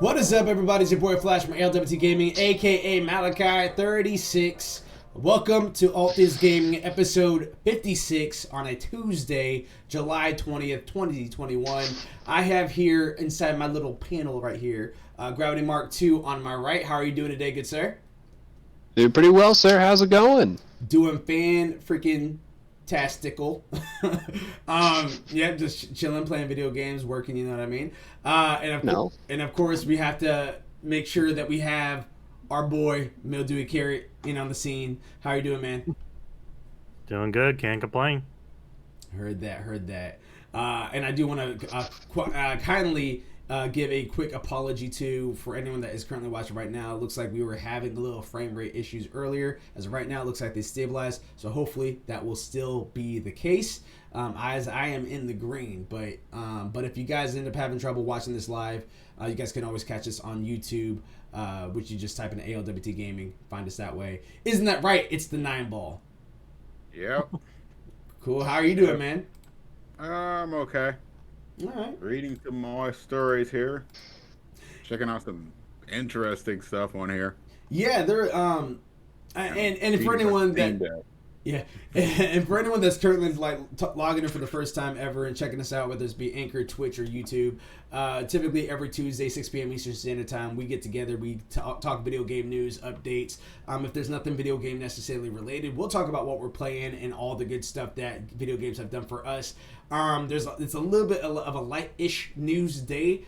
What is up, everybody? It's your boy Flash from ALWT Gaming, aka Malachi36. Welcome to ALWT Things Gaming, episode 56 on a Tuesday, July 20th, 2021. I have here inside my little panel right here, Gravity Mark II on my right. How are you doing today, good sir? Doing pretty well, sir. How's it going? Doing fan-freaking-tastical. Yeah, just chilling, playing video games, working, you know what I mean? And of course, we have to make sure that we have our boy, Mildewy Carrot, on the scene. How are you doing, man? Doing good. Can't complain. Heard that. And I do want to kindly give a quick apology for anyone that is currently watching right now. It looks like we were having a little frame rate issues earlier. As of right now, it looks like they stabilized. So hopefully that will still be the case. As I am in the green, but if you guys end up having trouble watching this live, you guys can always catch us on YouTube, which you just type in ALWT Gaming, find us that way. Isn't that right? It's the 9-ball. Yep. Cool. How are you doing, man? I'm okay. All right. Reading some more stories here. Checking out some interesting stuff on here. Yeah, they're and for anyone that. Yeah, and for anyone that's currently logging in for the first time ever and checking us out, whether it's be Anchor, Twitch, or YouTube, typically every Tuesday, 6 p.m. Eastern Standard Time, we get together, we talk video game news, updates. If there's nothing video game necessarily related, we'll talk about what we're playing and all the good stuff that video games have done for us. It's a little bit of a light-ish news day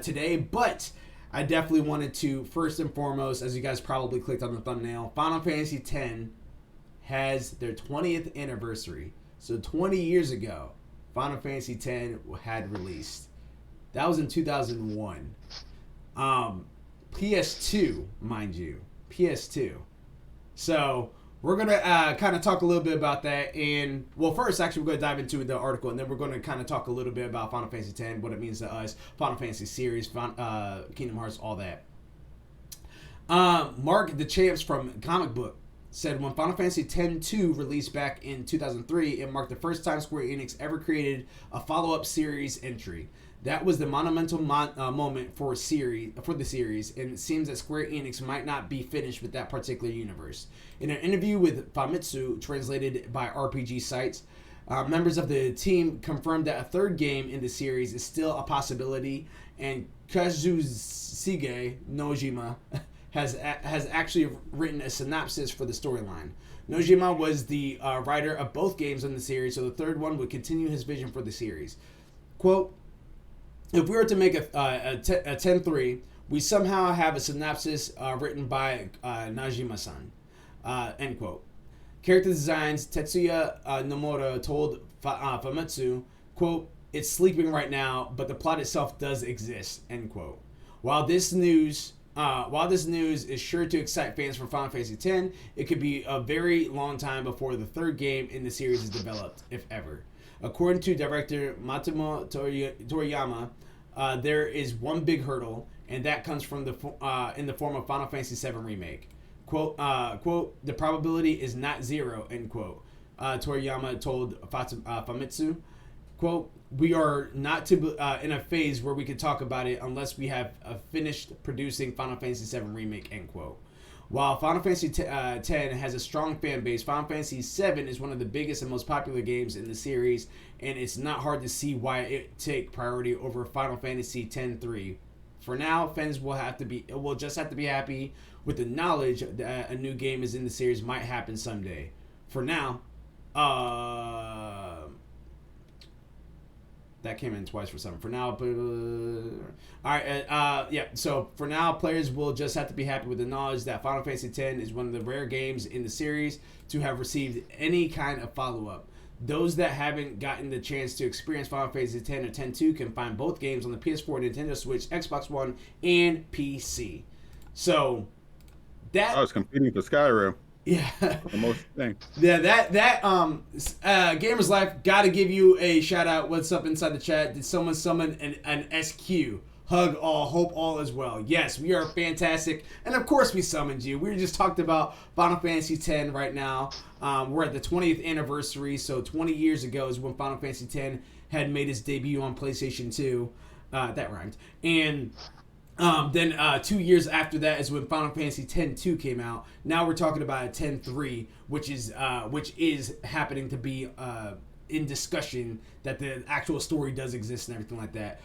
today, but I definitely wanted to, first and foremost, as you guys probably clicked on the thumbnail, Final Fantasy X has their 20th anniversary. So 20 years ago, Final Fantasy X had released. That was in 2001. PS2, mind you. PS2. So we're going to kind of talk a little bit about that. And, well, first, actually, we're going to dive into the article, and then we're going to kind of talk a little bit about Final Fantasy X, what it means to us, Final Fantasy series, Kingdom Hearts, all that. Mark the Champs from Comic Book said when Final Fantasy X-2 released back in 2003, it marked the first time Square Enix ever created a follow-up series entry. That was the monumental moment for the series, and it seems that Square Enix might not be finished with that particular universe. In an interview with Famitsu, translated by RPG Sites, members of the team confirmed that a third game in the series is still a possibility, and Kazushige Nojima has actually written a synopsis for the storyline. Nojima was the writer of both games in the series, so the third one would continue his vision for the series. Quote, if we were to make a 10-3, we somehow have a synopsis written by Najima-san. End quote. Character designs, Tetsuya Nomura told Famitsu, quote, it's sleeping right now, but the plot itself does exist, end quote. While this news is sure to excite fans for Final Fantasy X, it could be a very long time before the third game in the series is developed, if ever. According to director Matsumo Toriyama, there is one big hurdle, and that comes from in the form of Final Fantasy VII Remake. Quote, the probability is not zero, end quote. Toriyama told Famitsu, quote, we are not in a phase where we can talk about it unless we have finished producing Final Fantasy VII Remake, end quote. While Final Fantasy X has a strong fan base, Final Fantasy VII is one of the biggest and most popular games in the series, and it's not hard to see why it take priority over Final Fantasy X-3. For now, fans will just have to be happy with the knowledge that a new game is in the series might happen someday. For now, that came in twice for something. For now, so for now, players will just have to be happy with the knowledge that Final Fantasy X is one of the rare games in the series to have received any kind of follow-up. Those that haven't gotten the chance to experience Final Fantasy X or X-2 can find both games on the PS4, Nintendo Switch, Xbox One, and PC. So, that... I was competing for Skyrim. Yeah. The most thing. Yeah, Gamer's Life, gotta give you a shout out. What's up inside the chat? Did someone summon an SQ? Hug all, hope all is well. Yes, we are fantastic. And of course we summoned you. We just talked about Final Fantasy X right now. We're at the 20th anniversary, so 20 years ago is when Final Fantasy X had made its debut on PlayStation 2. That rhymed. And Then 2 years after that is when Final Fantasy X-2 came out. Now we're talking about a X-3, which is happening to be in discussion, that the actual story does exist and everything like that.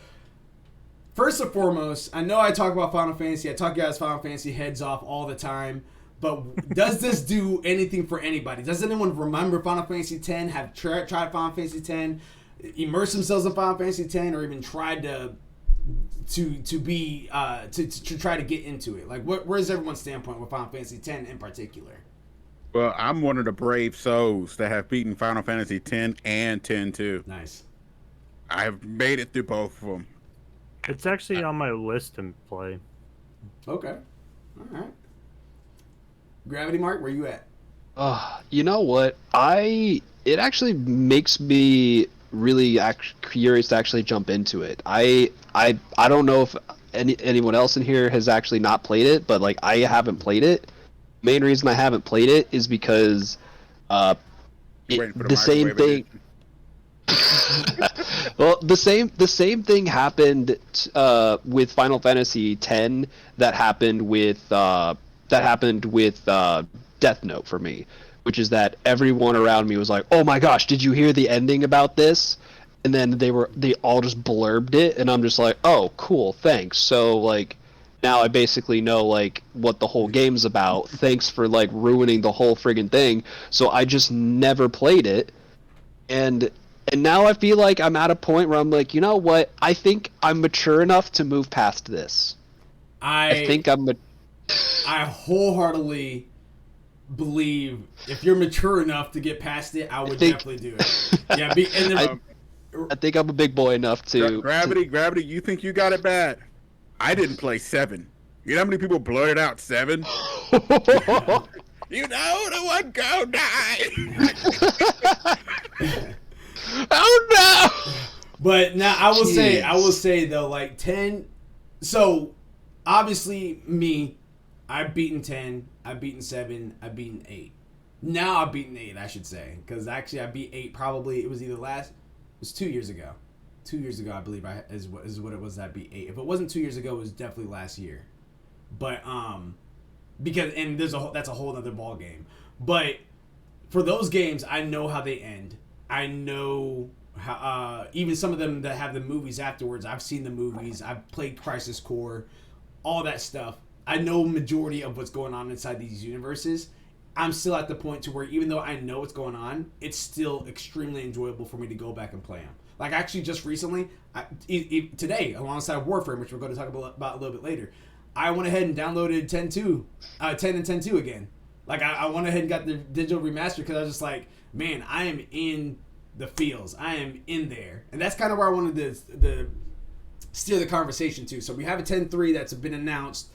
First and foremost, I know I talk about Final Fantasy. I talk guys Final Fantasy heads off all the time. But does this do anything for anybody? Does anyone remember Final Fantasy X? Have tried Final Fantasy X? Immerse themselves in Final Fantasy X, or even tried to try to get into it? Like, where's everyone's standpoint with Final Fantasy X in particular? Well, I'm one of the brave souls that have beaten Final Fantasy X and X-2. Nice. I've made it through both of them. It's actually on my list to play. Okay. All right. Gravity Mark, where you at? You know what? It actually makes me really curious to actually jump into it. I don't know if anyone else in here has actually not played it, but like I haven't played it. Main reason I haven't played it is because the same thing. Well, the same thing happened with Final Fantasy X that happened with Death Note for me, which is that everyone around me was like, "Oh my gosh, did you hear the ending about this?" And then they all just blurbed it, and I'm just like, "Oh, cool, thanks." So like now I basically know like what the whole game's about. Thanks for like ruining the whole friggin' thing. So I just never played it, and now I feel like I'm at a point where I'm like, you know what? I think I'm mature enough to move past this. I think I wholeheartedly believe if you're mature enough to get past it, I would definitely do it. Yeah, I think I'm a big boy enough to... Gravity, you think you got it bad? I didn't play 7. You know how many people blurted out 7? You know the one go die! Oh no! But now I will say though, like 10. So obviously me, I've beaten 10, I've beaten 7, I've beaten 8. Now I've beaten 8, I should say, because actually I beat 8 probably. It was 2 years ago. 2 years ago, I believe is what it was that I beat 8. If it wasn't 2 years ago, it was definitely last year. But because that's a whole other ball game. But for those games, I know how they end. I know how, even some of them that have the movies afterwards. I've seen the movies. I've played Crisis Core, all that stuff. I know majority of what's going on inside these universes. I'm still at the point to where even though I know what's going on, it's still extremely enjoyable for me to go back and play them. Like actually just recently, today, alongside Warframe, which we're going to talk about a little bit later, I went ahead and downloaded 10 and 10.2 again. Like I went ahead and got the digital remaster because I was just like, man, I am in the feels. I am in there. And that's kind of where I wanted to steer the conversation to. So we have a 10.3 that's been announced,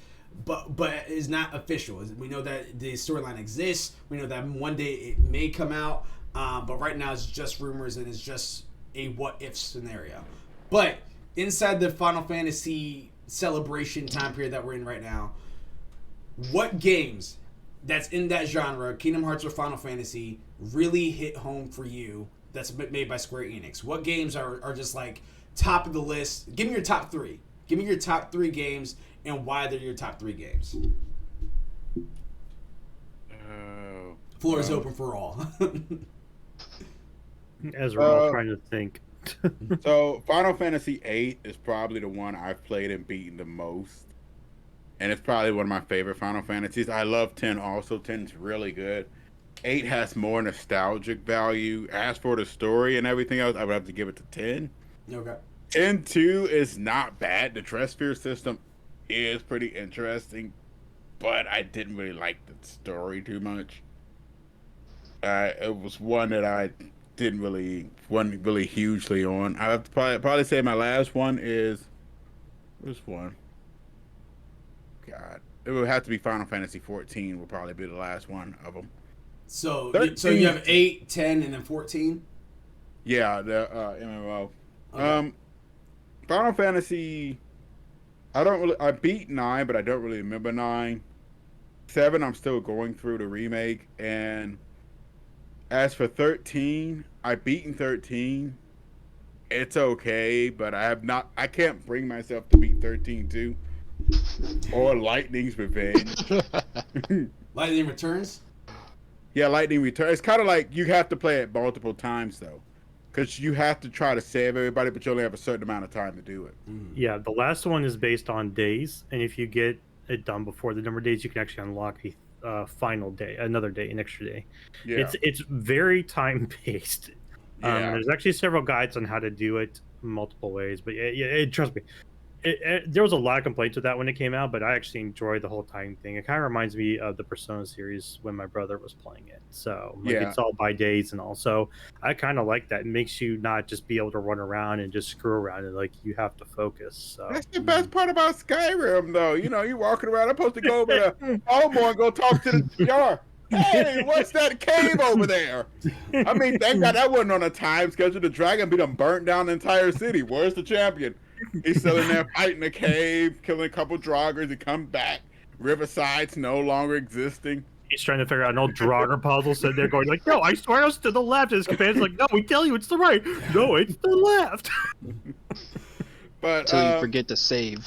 but is not official. We know that the storyline exists. We know that one day it may come out. But right now it's just rumors and it's just a what-if scenario. But inside the Final Fantasy celebration time period that we're in right now, what games that's in that genre, Kingdom Hearts or Final Fantasy, really hit home for you that's made by Square Enix? What games are just like top of the list? Give me your top 3. Give me your top 3 games and why they're your top 3 games. Floor is open for all. As we're all trying to think. So Final Fantasy VIII is probably the one I've played and beaten the most. And it's probably one of my favorite Final Fantasies. I love 10 also. 10's really good. 8 has more nostalgic value. As for the story and everything else, I would have to give it to 10. Okay. 10-2 is not bad. The Tresphere system is pretty interesting, but I didn't really like the story too much. It was one that I wasn't really hugely on. I have to probably say my last one is... Which one? God. It would have to be Final Fantasy 14 will probably be the last one of them. So you have 8, 10, and then 14? Yeah, the MMO. Okay. Final Fantasy, I beat 9, but I don't really remember 9. 7, I'm still going through the remake. And as for 13, I've beaten 13. It's okay, but I can't bring myself to beat 13 too. Or Lightning's Revenge. Lightning Returns. Yeah, Lightning Returns. It's kind of like you have to play it multiple times though, because you have to try to save everybody, but you only have a certain amount of time to do it. Yeah, the last one is based on days, and if you get it done before the number of days, you can actually unlock a final day, another day, an extra day. Yeah. It's very time based. Yeah. There's actually several guides on how to do it multiple ways, but trust me, there was a lot of complaints with that when it came out, but I actually enjoyed the whole time thing. It kind of reminds me of the Persona series when my brother was playing it. So like, Yeah. it's all by days, and also I kind of like that. It makes you not just be able to run around and just screw around, and like you have to focus. So That's the best part about Skyrim, though. You know, you walking around. I'm supposed to go over to Almor and go talk to the jar. Hey, what's that cave over there? I mean, thank God that wasn't on a time schedule. The dragon be done burnt down the entire city. Where's the champion? He's still in there fighting the cave, killing a couple draggers. He come back. Riverside's no longer existing. he's trying to figure out an old Draugr puzzle, sitting there going like, "No, I swear I was to the left." And his companion's like, "No, we tell you it's the right. No, it's the left." But Until you forget to save.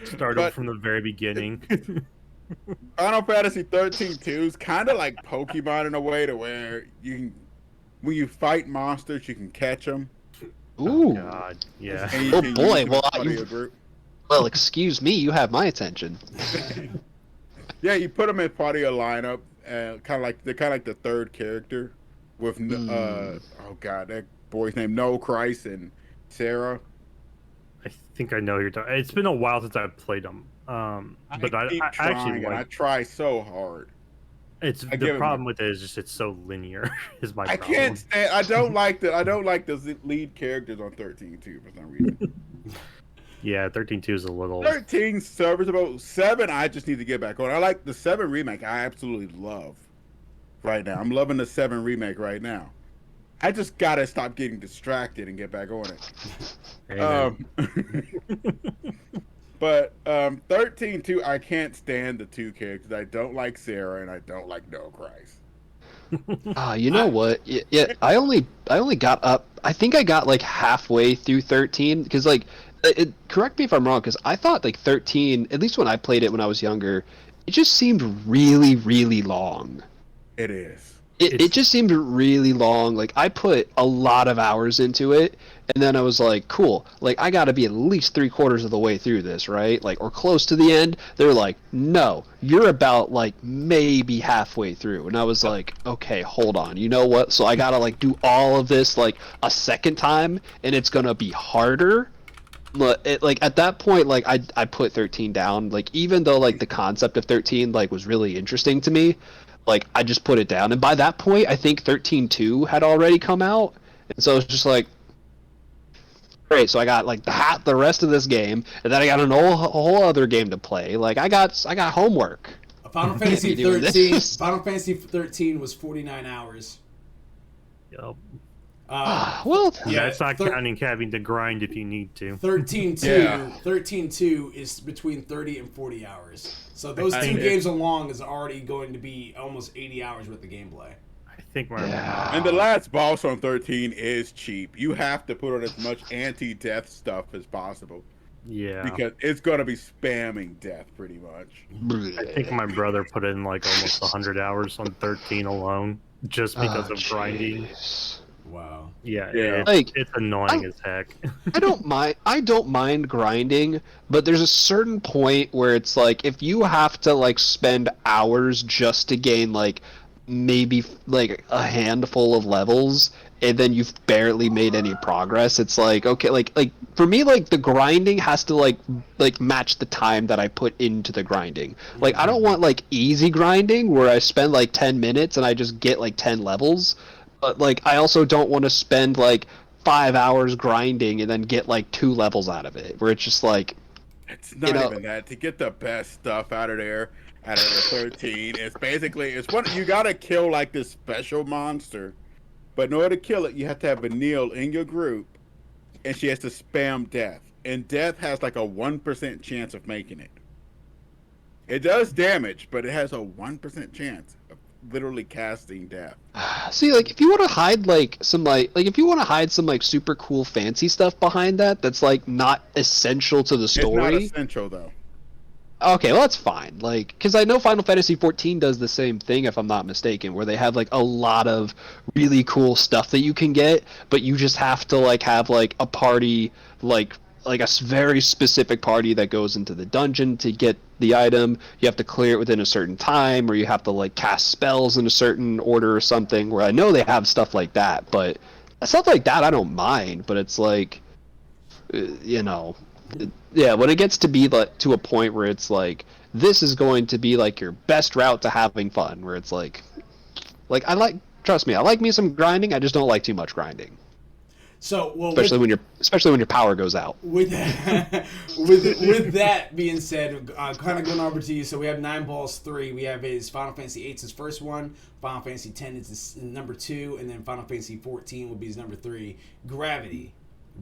Start over from the very beginning. Final Fantasy 13 2 is kind of like Pokemon in a way, to where you can, when you fight monsters, you can catch them. Ooh. God, yeah. And you Oh can boy, use them well, as part of your group. Well, excuse me, you have my attention. Yeah, you put them as part of your lineup, kind of like the third character with oh god, that boy's name, Noel Christ and Sarah. I think I know who you're talking. It's been a while since I've played them. But I keep actually trying, and I like. try so hard. It's I give the it problem with it is just it's so linear. Is my I problem. can't stand. I don't like the lead characters on 13 2 for some reason. Yeah, 13.2 is a little. 13 serviceable. 7, I just need to get back on. I like the 7 remake. I absolutely love right now. I'm loving the 7 remake right now. I just gotta stop getting distracted and get back on it. But 13 2, I can't stand the two characters. I don't like Sarah and I don't like Noel Christ. You know what? Yeah, I only got up. I think I got like halfway through 13 because like, correct me if I'm wrong, because I thought like 13, at least when I played it when I was younger, it just seemed really, really long. It is. It just seemed really long. Like I put a lot of hours into it, and then I was like, cool. Like I got to be at least 3/4 of the way through this, right? Like or close to the end. They're like, no, you're about like maybe halfway through, and I was like, okay, hold on. You know what? So I gotta like do all of this like a second time, and it's gonna be harder. Like at that point, like I put 13 down. Like even though like the concept of 13 like was really interesting to me. Like I just put it down, and by that point, I think 13.2 had already come out, and so it's just like, great. So I got like the rest of this game, and then I got a whole other game to play. Like I got homework. Final Fantasy Doing 13. this. Final Fantasy 13 was 49 hours. Yep. Well, Yeah, That's not counting having to grind if you need to. 13.2 Yeah. 13.2 is between 30 and 40 hours. So those I two think games along is already going to be almost 80 hours worth of gameplay. I think my And the last boss on 13 is cheap. You have to put on as much anti-death stuff as possible. yeah. Because it's going to be spamming death pretty much. I think my brother put in like almost 100 hours on 13 alone just because of grinding. jeez. Wow. Yeah, Yeah. it's annoying as heck. I don't mind grinding, but there's a certain point where it's like if you have to like spend hours just to gain like maybe like a handful of levels and then you've barely made any progress, it's like okay, like for me like the grinding has to like match the time that I put into the grinding. Like I don't want like easy grinding where I spend like 10 minutes and I just get like 10 levels. But like I also don't want to spend like 5 hours grinding and then get like 2 levels out of it, where it's just like It's not know- even that. To get the best stuff out of there, out of the 13, it's basically, it's what you got to kill like this special monster. But in order to kill it, you have to have Vanille in your group, and she has to spam death. And death has like a 1% chance of making it. It does damage, but it has a 1% chance literally casting death. See, like if you want to hide like some if you want to hide some like super cool fancy stuff behind that, that's like not essential to the It's not story. essential though. Okay, well that's fine. Like, because I know Final Fantasy 14 does the same thing, if I'm not mistaken, where they have like a lot of really cool stuff that you can get, but you just have to like have like a party, like very specific party that goes into the dungeon to get the item. You have to clear it within a certain time, or you have to like cast spells in a certain order or something. Where I know they have stuff like that, but stuff like that I don't mind. But it's like, you know. Yeah, when it gets to be like to a point where it's like this is going to be like your best route to having fun, where it's like trust me, I like me some grinding. I just don't like too much grinding. So, well, especially when your power goes out. With that, with that being said, kind of going over to you. So we have 9 Balls 3. We have his Final Fantasy 8's his first one. Final Fantasy 10 is his number 2, and then Final Fantasy 14 would be his number 3. Gravity.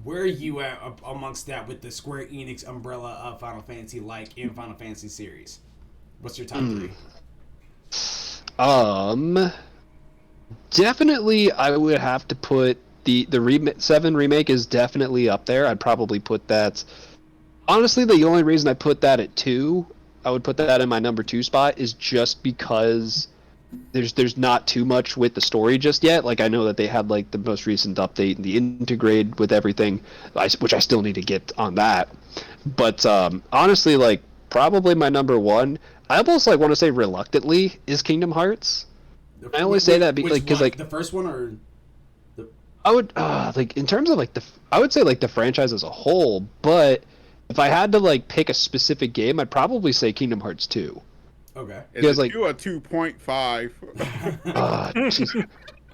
Where are you at amongst that with the Square Enix umbrella of Final Fantasy, like in Final Fantasy series? What's your top 3? Definitely, I would have to put the 7 remake is definitely up there. I'd probably put that. Honestly, the only reason I put that at 2, I would put that in my number 2 spot, is just because there's not too much with the story just yet. Like, I know that they had like the most recent update and the integrate with everything, which I still need to get on that. But honestly, like probably my number 1, I almost like want to say reluctantly, is Kingdom Hearts. I only say that because like the first one or I would like in terms of like I would say like the franchise as a whole, but if I had to like pick a specific game, I'd probably say Kingdom Hearts 2. Okay. Is it 2 or 2.5?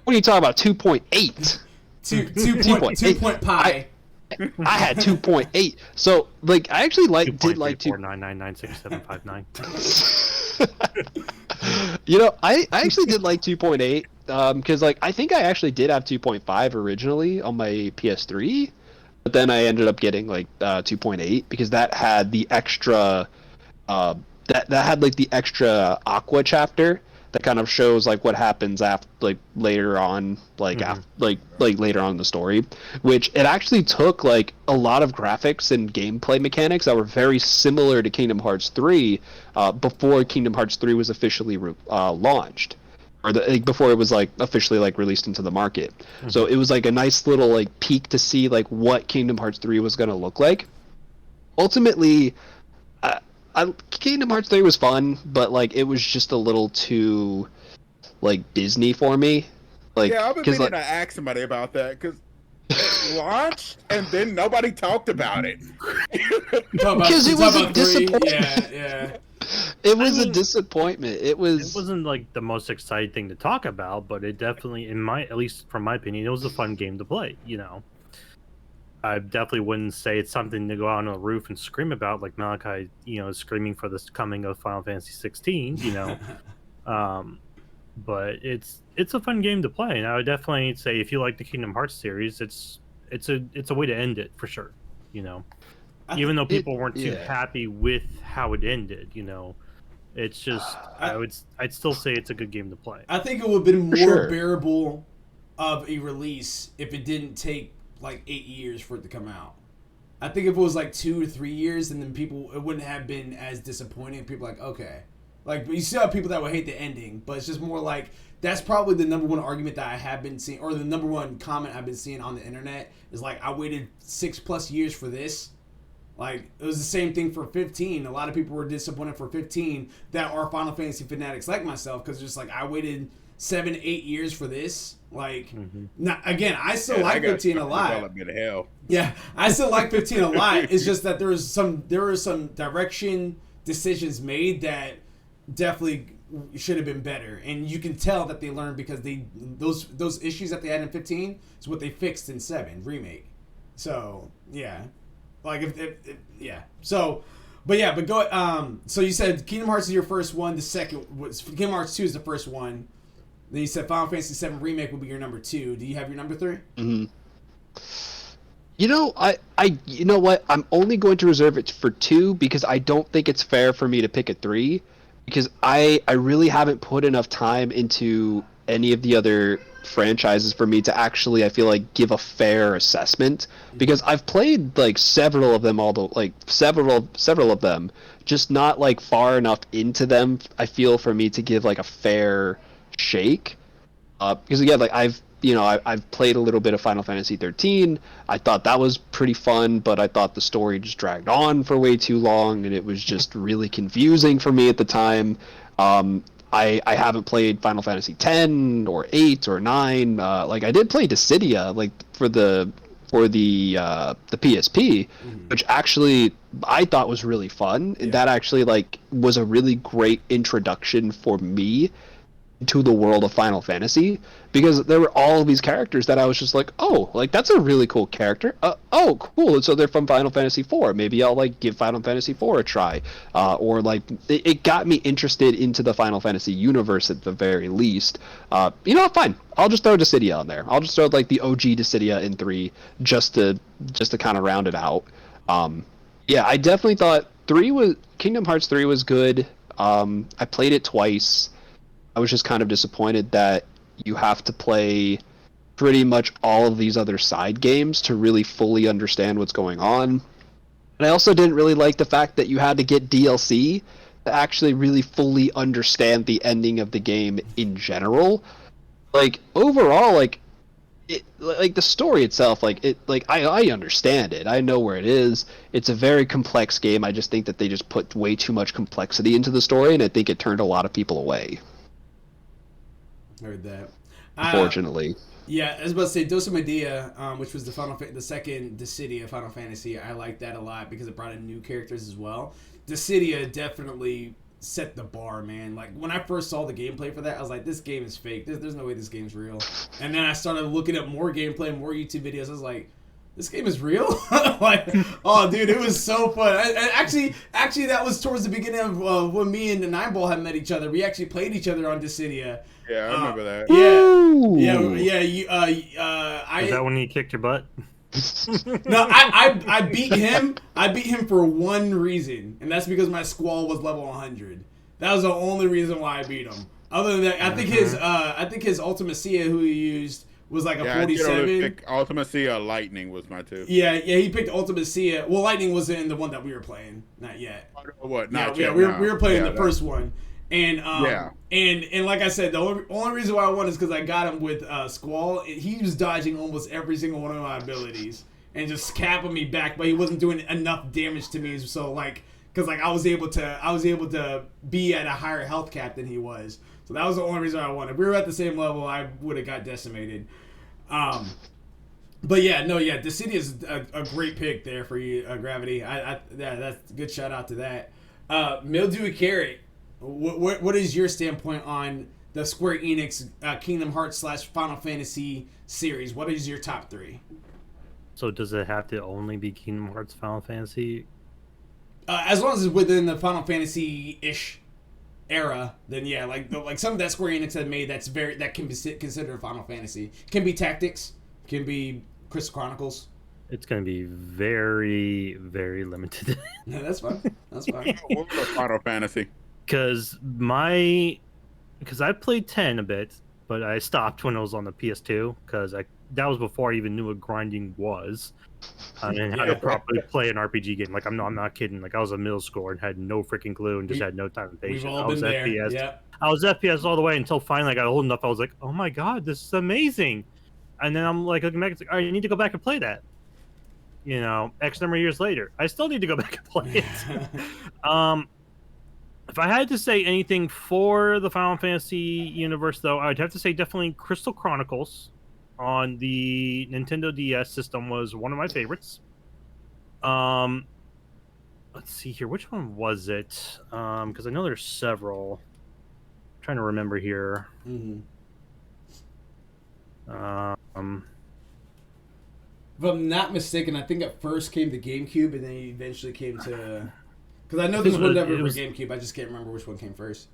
What are you talking about? 2.8. 2 point pi. I had 2.8. So like I actually did like 2.9996759. You know, I actually did like 2.8 because like I think I actually did have 2.5 originally on my PS3, but then I ended up getting like 2.8 because that had the extra that had like the extra Aqua chapter that kind of shows like what happens after like later on later on in the story, which it actually took like a lot of graphics and gameplay mechanics that were very similar to Kingdom Hearts 3 before Kingdom Hearts 3 was officially launched, or before it was like officially like released into the market. So it was like a nice little like peek to see like what Kingdom Hearts 3 was going to look like. Ultimately, Kingdom Hearts 3 was fun, but like it was just a little too like Disney for me. Like, yeah, I've been meaning to ask somebody about that because it launched and then nobody talked about it. Because it was a disappointment. Yeah. It was a disappointment. It wasn't like the most exciting thing to talk about, but it definitely, at least from my opinion, it was a fun game to play. You know, I definitely wouldn't say it's something to go out on a roof and scream about, like Malachi, is screaming for this coming of Final Fantasy 16. But it's a fun game to play, and I would definitely say if you like the Kingdom Hearts series, it's a way to end it for sure. Even though people weren't too happy with how it ended, it's just I'd still say it's a good game to play. I think it would have been more bearable of a release if it didn't take like 8 years for it to come out. I think if it was like 2 or 3 years, and then it wouldn't have been as disappointing. People are like, okay, like you still have people that would hate the ending, but it's just more like that's probably the number one argument that I have been seeing, or the number one comment I've been seeing on the internet is like, I waited 6+ years for this. Like, it was the same thing for 15. A lot of people were disappointed for 15 that are Final Fantasy fanatics like myself, because just like, I waited 7-8 years for this. Like, again, I still like 15 a lot. Yeah, I still like 15 a lot. It's just that there were some direction decisions made that definitely should have been better, and you can tell that they learned because those issues that they had in 15 is what they fixed in 7 remake. So yeah. Like but go. So you said Kingdom Hearts is your first one. The second was Kingdom Hearts 2 is the first one. Then you said Final Fantasy 7 remake will be your number 2. Do you have your number 3? Mm-hmm. You know what? I'm only going to reserve it for 2 because I don't think it's fair for me to pick a 3. because I really haven't put enough time into any of the other franchises for me to actually, I feel like, give a fair assessment, because I've played like several of them, several of them, just not like far enough into them, I feel, for me to give like a fair shake. Because again, like I've played a little bit of Final Fantasy 13. I thought that was pretty fun, but I thought the story just dragged on for way too long, and it was just really confusing for me at the time. I haven't played Final Fantasy 10 or 8 or 9. Like I did play Dissidia, like for the PSP, which actually I thought was really fun, and that actually like was a really great introduction for me to the world of Final Fantasy, because there were all of these characters that I was just like, oh, like that's a really cool character. Oh, cool. And so they're from Final Fantasy IV. Maybe I'll like give Final Fantasy IV a try. Or like it got me interested into the Final Fantasy universe at the very least. Fine. I'll just throw Dissidia on there. I'll just throw like the OG Dissidia in 3 just to kind of round it out. Yeah, I definitely thought Kingdom Hearts 3 was good. I played it twice. I was just kind of disappointed that you have to play pretty much all of these other side games to really fully understand what's going on. And I also didn't really like the fact that you had to get DLC to actually really fully understand the ending of the game in general. Like overall, like the story itself, I understand it. I know where it is. It's a very complex game. I just think that they just put way too much complexity into the story, and I think it turned a lot of people away. Heard that. Unfortunately. Yeah, I was about to say Dosa Medea, which was the second Dissidia Final Fantasy. I like that a lot because it brought in new characters as well. Dissidia definitely set the bar, man. Like when I first saw the gameplay for that, I was like, this game is fake. There's no way this game's real. And then I started looking up more gameplay, more YouTube videos. I was like, this game is real? Like, oh, dude, it was so fun. Actually, that was towards the beginning of when me and the Nine Ball had met each other. We actually played each other on Dissidia. Yeah, I remember that. Yeah. Is that when he kicked your butt? No, I beat him. I beat him for one reason, and that's because my Squall was level 100. That was the only reason why I beat him. Other than that, I think his Ultimate Sia, who he used, was like a 47. Ultimate Sia Lightning was my two. Yeah, he picked Ultimate Sia. Well, Lightning wasn't in the one that we were playing. Not yet. What? Not yet. Yeah, we were playing the first one. And and like I said, the only reason why I won is because I got him with Squall. He was dodging almost every single one of my abilities and just capping me back, but he wasn't doing enough damage to me. So because I was able to be at a higher health cap than he was. So that was the only reason I won. If we were at the same level, I would have got decimated. But Dissidia is a great pick there for you, Gravity. That's a good shout out to that. Mildewy Carrot. What is your standpoint on the Square Enix Kingdom Hearts / Final Fantasy series? What is your top 3? So does it have to only be Kingdom Hearts Final Fantasy? As long as it's within the Final Fantasy-ish era, then yeah, like some of that Square Enix had made that can be considered Final Fantasy. Can be Tactics, can be Crystal Chronicles. It's going to be very, very limited. No, that's fine. That's fine. What was Final Fantasy? Because I played 10 a bit, but I stopped when I was on the PS2 because that was before I even knew what grinding was and how to properly play an RPG game. Like I'm not kidding. Like I was a middle schooler and had no freaking clue and just had no time and patience. We've all been there. FPS. Yeah. I was FPS all the way until finally I got old enough. I was like, oh my god, this is amazing. And then I'm like looking back, it's like, all right, you need to go back and play that. X number of years later, I still need to go back and play it. If I had to say anything for the Final Fantasy universe, though, I'd have to say definitely Crystal Chronicles on the Nintendo DS system was one of my favorites. Let's see here. Which one was it? Because I know there's several. I'm trying to remember here. Mm-hmm. If I'm not mistaken, I think at first came to GameCube, and then he eventually came to... Because I know there's one ever for GameCube. I just can't remember which one came first.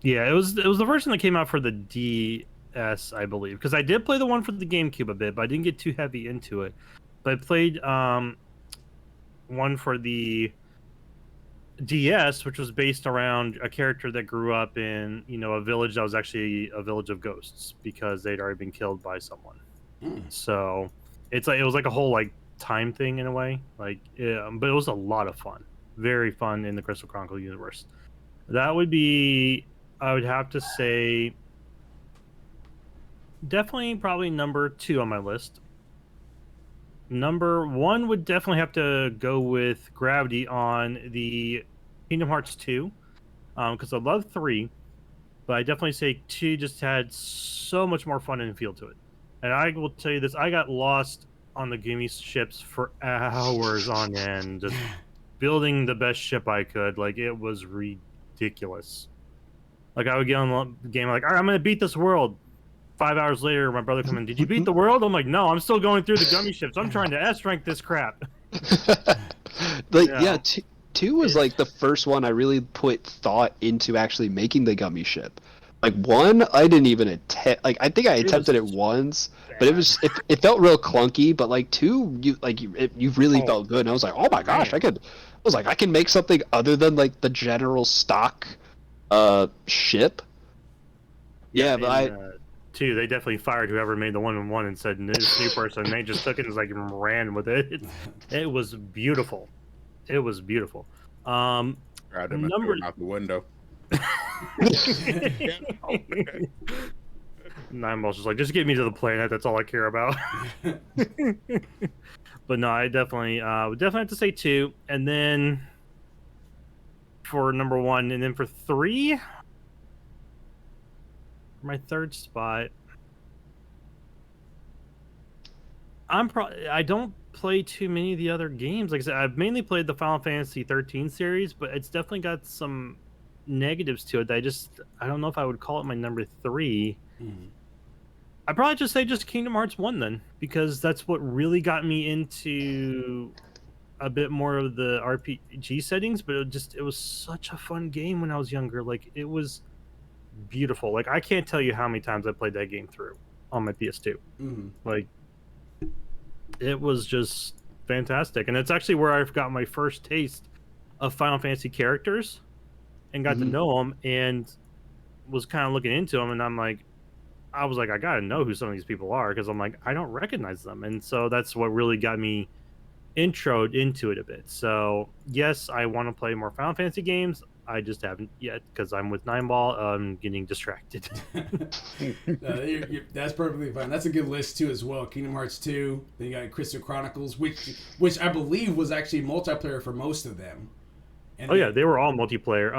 Yeah, it was the version that came out for the DS, I believe. Because I did play the one for the GameCube a bit, but I didn't get too heavy into it. But I played one for the DS, which was based around a character that grew up in, a village that was actually a village of ghosts because they'd already been killed by someone. Mm. So it was like a whole like time thing in a way, like but it was a lot of fun, very fun in the Crystal Chronicle universe. That would be, I would have to say, definitely probably number 2 on my list. Number 1 would definitely have to go with Gravity on the Kingdom Hearts 2, because I love 3, but I definitely say 2 just had so much more fun and feel to it. And I will tell you this, I got lost on the Gimme ships for hours on end, just building the best ship I could. Like, it was ridiculous. Like, I would get on the game, like, all right, I'm going to beat this world. 5 hours later, my brother come in, did you beat the world? I'm like, no, I'm still going through the gummy ships. I'm trying to S-rank this crap. Like, Yeah. yeah, 2 was like the first one I really put thought into actually making the gummy ship. Like 1, I didn't even attempt. Like I think I attempted it once, but it felt real clunky. But like 2, you really felt good. And I was like, oh my gosh, man. I can make something other than like the general stock ship. Yeah, but 2, they definitely fired whoever made the 1-1 and said this new person. They just took it and like ran with it. It was beautiful. It was beautiful. God, them Number out the window. Nine Ball's just like, just get me to the planet. That's all I care about. But no, I definitely would definitely have to say 2, and then for number 1, and then for 3, my third spot. I don't play too many of the other games. Like I said, I've mainly played the Final Fantasy 13 series, but it's definitely got some negatives to it that I don't know if I would call it my number 3. I'd probably just say just Kingdom Hearts 1 then, because that's what really got me into a bit more of the RPG settings, but it was such a fun game when I was younger. Like, it was beautiful. Like, I can't tell you how many times I played that game through on my PS2. Like, it was just fantastic. And it's actually where I've got my first taste of Final Fantasy characters and got to know them and was kind of looking into them. And I was like, I got to know who some of these people are, because I'm like, I don't recognize them. And so that's what really got me introed into it a bit. So yes, I want to play more Final Fantasy games. I just haven't yet because I'm with 9Ball. I'm getting distracted. That's perfectly fine. That's a good list too as well. Kingdom Hearts 2. Then you got Crystal Chronicles, which I believe was actually multiplayer for most of them. And yeah, they were all multiplayer.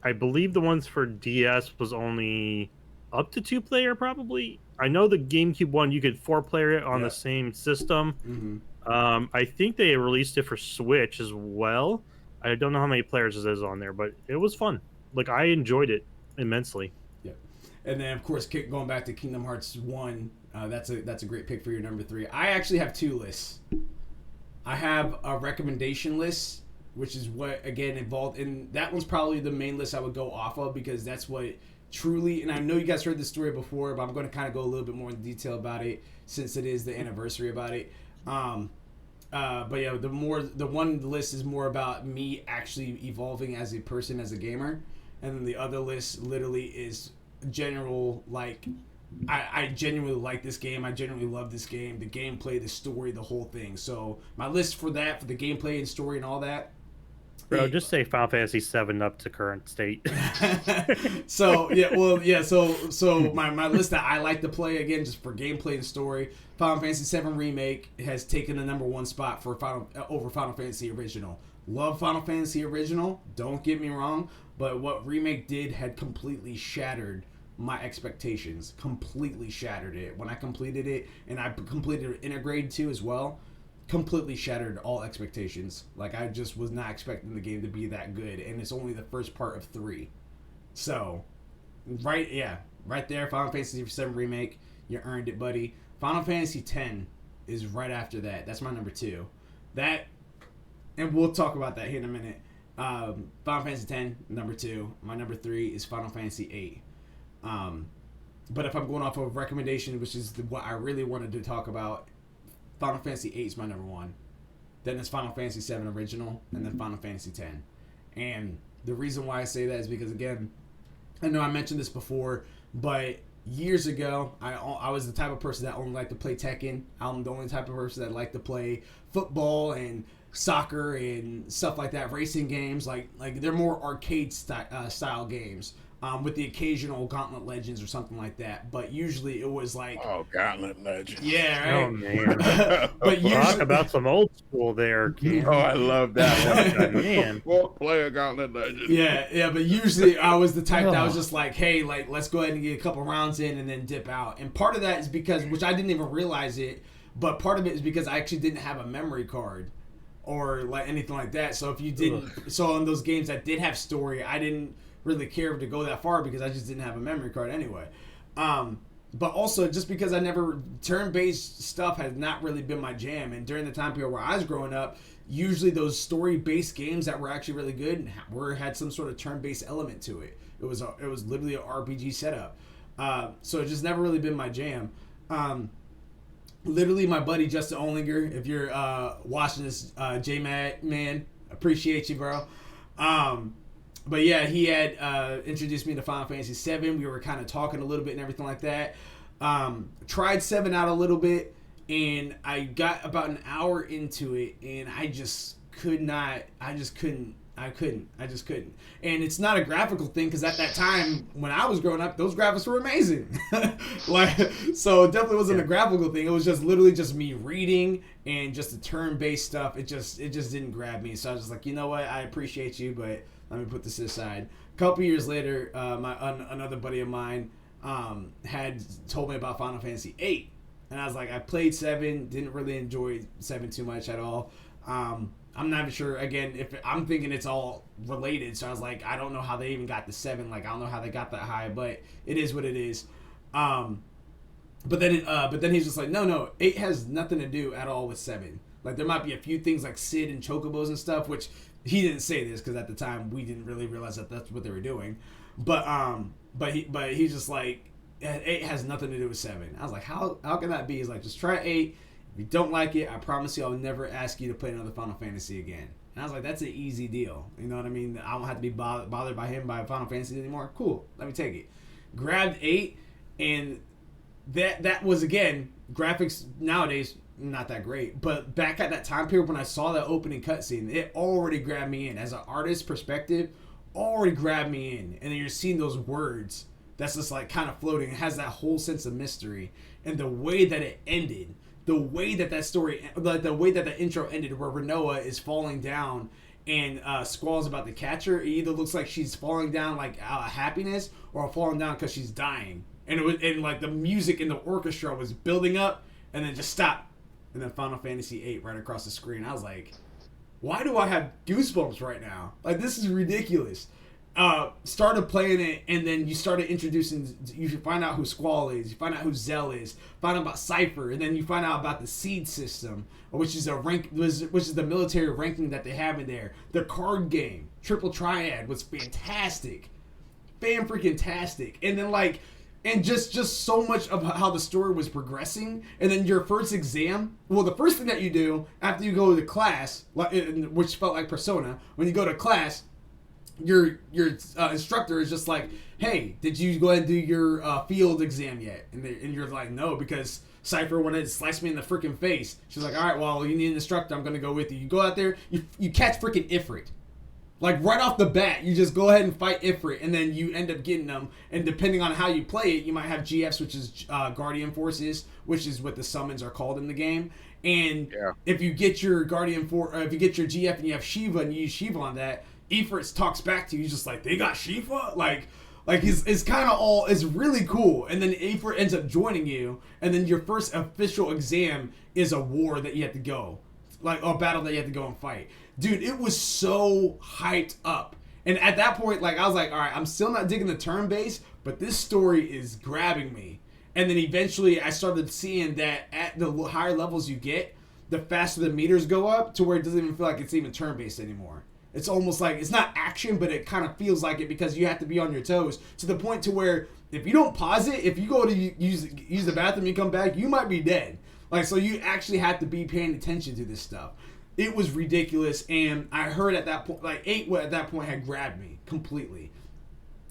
I believe the ones for DS was only up to 2-player probably. I know the GameCube one you could 4-player it on the same system. I think they released it for Switch as well. I don't know how many players it is on there, but it was fun. Like, I enjoyed it immensely. Yeah, and then of course going back to Kingdom Hearts 1, that's a great pick for your number 3. I actually have 2 lists. I have a recommendation list, which is what again involved in that one's probably the main list I would go off of, because that's what truly, and I know you guys heard this story before, but I'm going to kind of go a little bit more in detail about it since it is the anniversary about it. But yeah, the one list is more about me actually evolving as a person, as a gamer, and then the other list literally is general, like I genuinely like this game. I genuinely love this game. The gameplay, the story, the whole thing. So my list for the gameplay and story and all that. Bro, just say Final Fantasy 7 up to current state. So my list that I like to play, again, just for gameplay and story, Final Fantasy 7 Remake has taken the number 1 spot for over Final Fantasy Original. Love Final Fantasy Original, don't get me wrong, but what Remake did had completely shattered my expectations. Completely shattered it. When I completed it, and I completed Intergrade 2 as well, completely shattered all expectations. Like, I just was not expecting the game to be that good, and it's only the first part of 3. So, right there, Final Fantasy VII Remake, you earned it, buddy. Final Fantasy X is right after that. That's my number 2. That, and we'll talk about that here in a minute. Final Fantasy X, number 2. My number 3 is Final Fantasy VIII. But if I'm going off of recommendation, which is what I really wanted to talk about, Final Fantasy VIII is my number 1. Then it's Final Fantasy VII Original, and then Final Fantasy X. And the reason why I say that is because, again, I know I mentioned this before, but years ago, I was the type of person that only liked to play Tekken. I'm the only type of person that liked to play football and soccer and stuff like that, racing games. Like they're more arcade style games. With the occasional Gauntlet Legends or something like that, but usually it was like Gauntlet Legends. Yeah, right. Oh man, but usually, talk about some old school there, Ken. Oh, I love that one. Man. Four player Gauntlet Legends. Yeah, but usually I was the type that was just like, hey, like let's go ahead and get a couple rounds in and then dip out. And part of that is because, which I didn't even realize it, but part of it is because I actually didn't have a memory card or like anything like that. So if you didn't, so on those games that did have story, I didn't really care to go that far because I just didn't have a memory card anyway. But also just because I never turn-based stuff has not really been my jam. And during the time period where I was growing up, usually those story-based games that were actually really good had some sort of turn-based element to it. It was literally an RPG setup. So it's just never really been my jam. Literally, my buddy Justin Olinger, if you're watching this, J-Mad, man, appreciate you, bro. But yeah, he had introduced me to Final Fantasy VII. We were kind of talking a little bit and everything like that. Tried 7 out a little bit, and I got about an hour into it, and I just couldn't. And it's not a graphical thing, because at that time, when I was growing up, those graphics were amazing. So it definitely wasn't a graphical thing. It was just literally just me reading and just the turn-based stuff. It just didn't grab me. So I was just like, you know what? I appreciate you, but let me put this aside. A couple years later, another buddy of mine had told me about Final Fantasy VIII. And I was like, I played 7, didn't really enjoy 7 too much at all. I'm not even sure, again, if I'm thinking it's all related. So I was like, I don't know how they even got to 7. Like, I don't know how they got that high, but it is what it is. But then he's just like, no, 8 has nothing to do at all with 7. Like, there might be a few things like Sid and Chocobos and stuff, which he didn't say this because at the time we didn't really realize that that's what they were doing. But he's just like, 8 has nothing to do with 7. I was like, how can that be? He's like, just try 8. If you don't like it, I promise you I'll never ask you to play another Final Fantasy again. And I was like, that's an easy deal. You know what I mean? I don't have to be bothered by him by Final Fantasy anymore. Cool, let me take it. Grabbed 8, and that was, again, graphics nowadays not that great, but back at that time period when I saw that opening cutscene, it already grabbed me in. As an artist perspective, already grabbed me in. And then you're seeing those words that's just like kind of floating. It has that whole sense of mystery, and the way that it ended, the way that story, the way that the intro ended, where Renoa is falling down and Squall's about to catch her. It either looks like she's falling down like out of happiness or falling down because she's dying. And like the music in the orchestra was building up and then just stopped. And then Final Fantasy VIII right across the screen. I was like, why do I have goosebumps right now? Like, this is ridiculous. Started playing it, and then you started introducing, you find out who Squall is, you find out who Zell is, find out about Cypher, and then you find out about the seed system, which is the military ranking that they have in there. The card game, Triple Triad, was fantastic. Fan-freaking-tastic. And then, like, and just so much of how the story was progressing. And then your first exam, well, the first thing that you do after you go to class, which felt like Persona, when you go to class, your instructor is just like, hey, did you go ahead and do your field exam yet? And you're like, no, because Cypher wanted to slice me in the freaking face. She's like, all right, well, you need an instructor. I'm going to go with you. You go out there, you catch freaking Ifrit. Like, right off the bat, you just go ahead and fight Ifrit, and then you end up getting them. And depending on how you play it, you might have GFs, which is Guardian Forces, which is what the summons are called in the game. And if you get your if you get your GF and you have Shiva and you use Shiva on that, Ifrit talks back to you. He's just like, they got Shiva? Like it's kind of all, it's really cool. And then Ifrit ends up joining you, and then your first official exam is a war that you have to go. Like, a battle that you have to go and fight. Dude, it was so hyped up. And at that point, like, I was like, all right, I'm still not digging the turn base, but this story is grabbing me. And then eventually I started seeing that at the higher levels you get, the faster the meters go up to where it doesn't even feel like it's even turn based anymore. It's almost like, it's not action, but it kind of feels like it because you have to be on your toes to the point to where if you don't pause it, if you go to use the bathroom and you come back, you might be dead. Like, so you actually have to be paying attention to this stuff. It was ridiculous, and I heard at that point, like 8 at that point had grabbed me completely.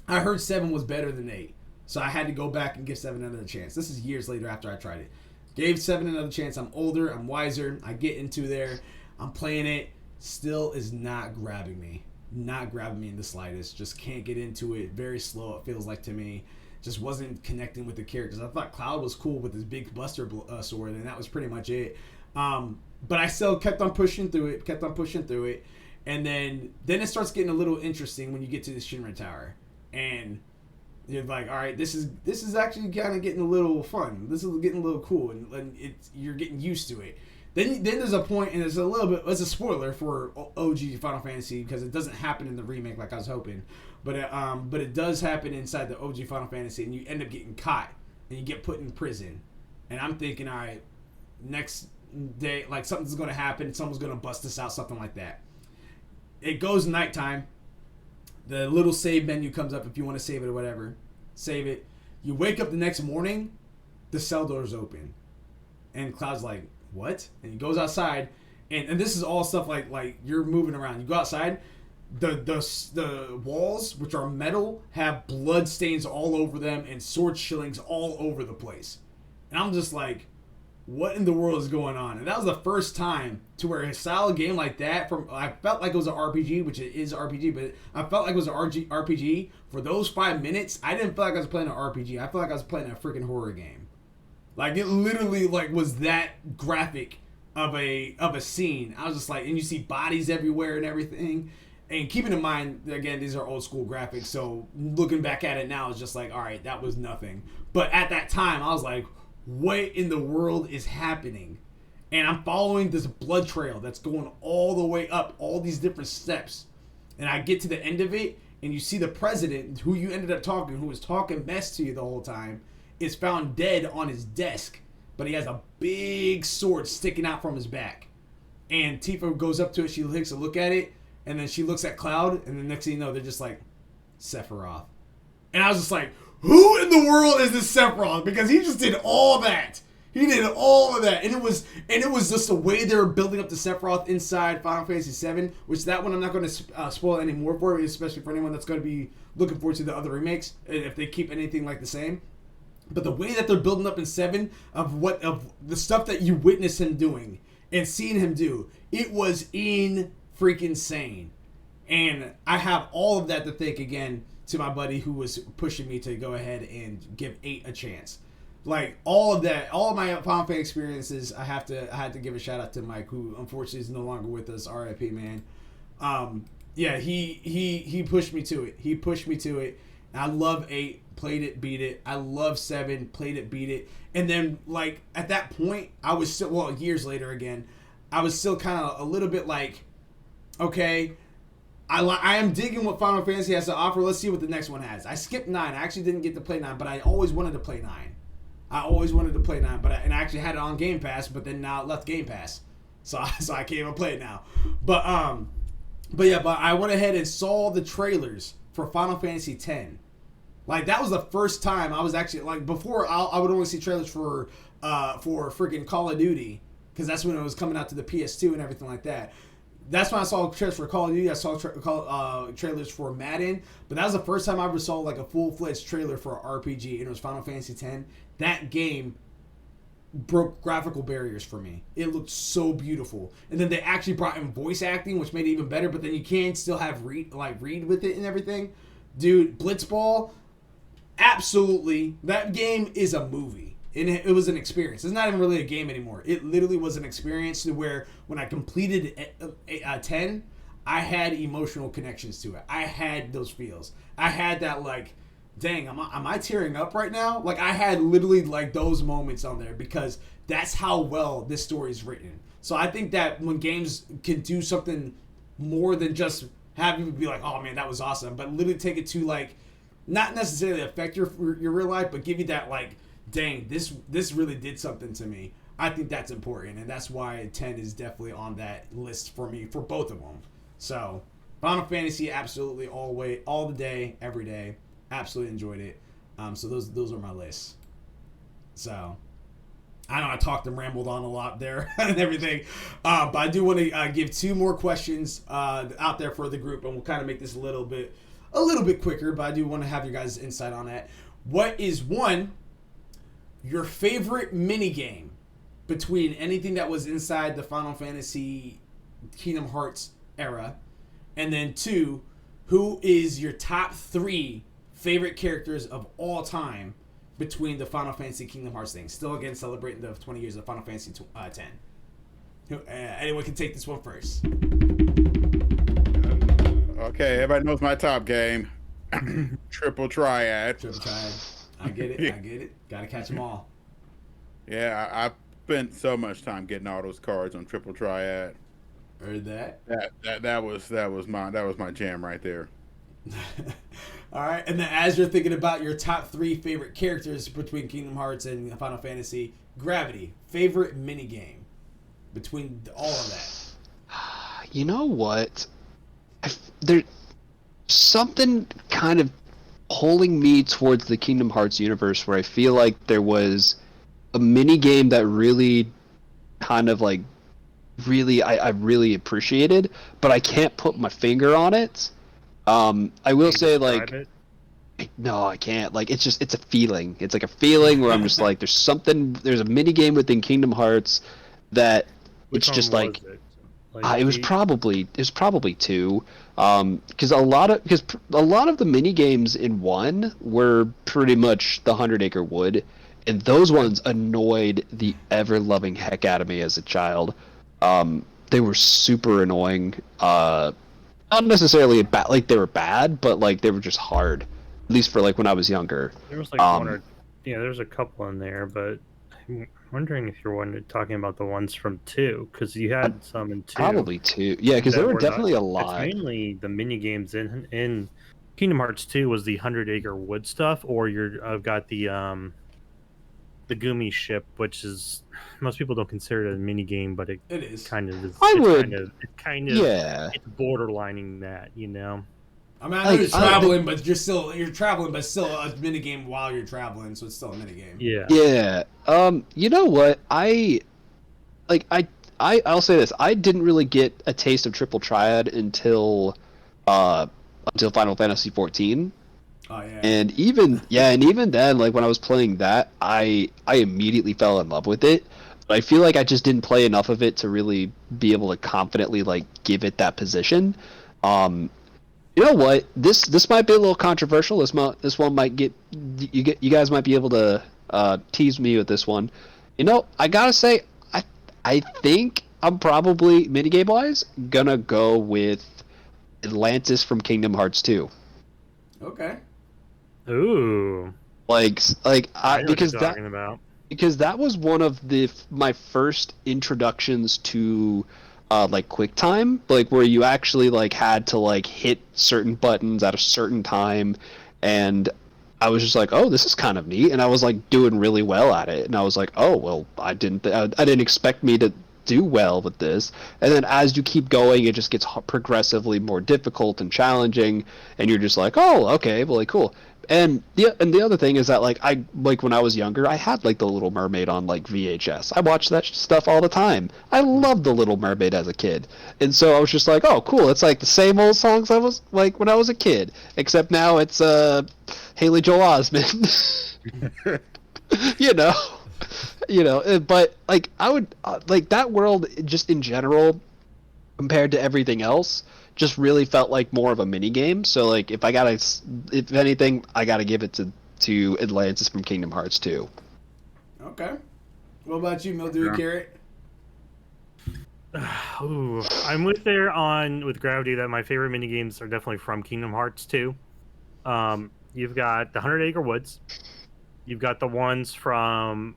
I heard 7 was better than 8, so I had to go back and give 7 another chance. This is years later after I tried it. Gave 7 another chance. I'm older, I'm wiser. I get into there, I'm playing it. Still is not grabbing me. Not grabbing me in the slightest. Just can't get into it. Very slow, it feels like to me. Just wasn't connecting with the characters. I thought Cloud was cool with his big Buster sword, and that was pretty much it. But I still kept on pushing through it, and then it starts getting a little interesting when you get to the Shinra Tower, and you're like, all right, this is actually kind of getting a little fun. This is getting a little cool, and you're getting used to it. Then there's a point, and there's a little bit. It's a spoiler for OG Final Fantasy because it doesn't happen in the remake like I was hoping, but it does happen inside the OG Final Fantasy, and you end up getting caught and you get put in prison. And I'm thinking, all right, next day, like something's gonna happen. Someone's gonna bust us out, something like that. It goes nighttime. The little save menu comes up if you want to save it or whatever. Save it. You wake up the next morning, the cell door's open, and Cloud's like, what? And he goes outside, and this is all stuff like you're moving around. You go outside, the walls, which are metal, have blood stains all over them and sword shillings all over the place. And I'm just like, what in the world is going on? And that was the first time to where a style game like that, I felt like it was an RPG, which it is RPG, but I felt like it was an RPG. For those 5 minutes, I didn't feel like I was playing an RPG. I felt like I was playing a freaking horror game. Like, it literally, like, was that graphic of a scene. I was just like, and you see bodies everywhere and everything. And keeping in mind, again, these are old school graphics, so looking back at it now, it's just like, all right, that was nothing. But at that time, I was like, what in the world is happening? And I'm following this blood trail that's going all the way up, all these different steps. And I get to the end of it, and you see the president, who you ended up talking, who was talking mess to you the whole time, is found dead on his desk, but he has a big sword sticking out from his back. And Tifa goes up to it, she takes a look at it, and then she looks at Cloud, and the next thing you know, they're just like, Sephiroth. And I was just like, who in the world is this Sephiroth? Because he just did all that. He did all of that. And it was just the way they were building up the Sephiroth inside Final Fantasy VII, which that one I'm not going to spoil any more for, especially for anyone that's going to be looking forward to the other remakes, if they keep anything like the same. But the way that they're building up in 7 of the stuff that you witness him doing and seeing him do, it was freaking sane. And I have all of that to thank again to my buddy who was pushing me to go ahead and give 8 a chance. Like all of that, all of my Final Fantasy experiences, I had to give a shout out to Mike, who unfortunately is no longer with us. R.I.P. man. Yeah, he pushed me to it. He pushed me to it. I love 8. Played it, beat it. I love 7, played it, beat it. And then, like, at that point, I was still, well, years later again, I was still kind of a little bit like, okay, I am digging what Final Fantasy has to offer. Let's see what the next one has. I skipped 9. I actually didn't get to play 9, but I always wanted to play 9. But I actually had it on Game Pass, but then now it left Game Pass. So I can't even play it now. But I went ahead and saw the trailers for Final Fantasy X. Like, that was the first time I was actually, like, before I would only see trailers for freaking Call of Duty, because that's when it was coming out to the PS2 and everything like that. That's when I saw trailers for Call of Duty. I saw trailers for Madden, but that was the first time I ever saw, like, a full-fledged trailer for an RPG, and it was Final Fantasy X. That game broke graphical barriers for me. It looked so beautiful. And then they actually brought in voice acting, which made it even better, but then you can still have read with it and everything. Dude, Blitzball, absolutely, that game is a movie. And it was an experience. It's not even really a game anymore. It literally was an experience to where when I completed 10, I had emotional connections to it. I had those feels. I had that, like, dang, am I tearing up right now? Like, I had literally, like, those moments on there because that's how well this story is written. So I think that when games can do something more than just have you be like, oh man, that was awesome, but literally take it to, like, not necessarily affect your real life, but give you that, like, dang, this really did something to me. I think that's important, and that's why 10 is definitely on that list for me for both of them. So Final Fantasy, absolutely all the day, every day. Absolutely enjoyed it. So those are my lists. So I know I talked and rambled on a lot there and everything, but I do want to give 2 more questions out there for the group, and we'll kind of make this a little bit quicker. But I do want to have your guys' insight on that. What is your favorite mini game between anything that was inside the Final Fantasy Kingdom Hearts era, and then 2, who is your top 3 favorite characters of all time between the Final Fantasy Kingdom Hearts thing? Still, again, celebrating the 20 years of Final Fantasy 10. Anyone can take this one first. Okay, everybody knows my top game. Triple Triad. Triple Triad. I get it. I get it. Gotta catch them all. Yeah, I spent so much time getting all those cards on Triple Triad. Heard that. That was my jam right there. All right, and then as you're thinking about your top 3 favorite characters between Kingdom Hearts and Final Fantasy, Gravity, favorite minigame between all of that. You know what? There's something kind of pulling me towards the Kingdom Hearts universe where I feel like there was a mini game that really kind of like I really appreciated, but I can't put my finger on it. I will say like no, I can't. Like it's a feeling. It's like a feeling where I'm just like there's a mini game within Kingdom Hearts that it's just like it was probably 2 because a lot of the mini games in 1 were pretty much the 100-Acre Wood, and those ones annoyed the ever loving heck out of me as a child. They were super annoying. Not necessarily bad, like they were bad, but like they were just hard. At least for like when I was younger. There was like one or there's a couple in there, but I'm wondering if you're talking about the ones from 2, because you had some in 2. Probably 2, yeah, because there were definitely a lot. It's mainly the mini games in Kingdom Hearts 2 was the 100-Acre Wood stuff, or I've got the Gumi ship, which is most people don't consider it a mini game, but it is kind of. It's borderlining that, you know. I mean, I know you're traveling, but you're traveling, but still a mini game while you're traveling, so it's still a mini game. Yeah. Yeah. You know what? I'll say this. I didn't really get a taste of Triple Triad until Final Fantasy 14. Oh yeah. And even then, like when I was playing that, I immediately fell in love with it. But I feel like I just didn't play enough of it to really be able to confidently like give it that position. You know what? This might be a little controversial. This one might you guys might be able to tease me with this one. You know, I gotta say, I think I'm probably minigame wise gonna go with Atlantis from Kingdom Hearts 2. Okay. Ooh. Because that was one of my first introductions to like QuickTime, like where you actually like had to like hit certain buttons at a certain time, and I was just like, oh, this is kind of neat, and I was like doing really well at it, and I was like, oh well, I didn't expect me to do well with this. And then as you keep going, it just gets progressively more difficult and challenging, and you're just like, oh, okay, well, like, cool. And the other thing is that like when I was younger, I had like The Little Mermaid on like VHS. I watched that stuff all the time. I loved The Little Mermaid as a kid, and so I was just like, oh, cool. It's like the same old songs I was like when I was a kid, except now it's Haley Joel Osment. you know. But like I would like that world just in general, compared to everything else, just really felt like more of a mini game. So like if anything, I gotta give it to Atlantis from Kingdom Hearts 2. Okay. What about you, Mildew Carrot? Ooh, I'm with Gravity that my favorite mini games are definitely from Kingdom Hearts 2. You've got the 100-Acre Woods. You've got the ones from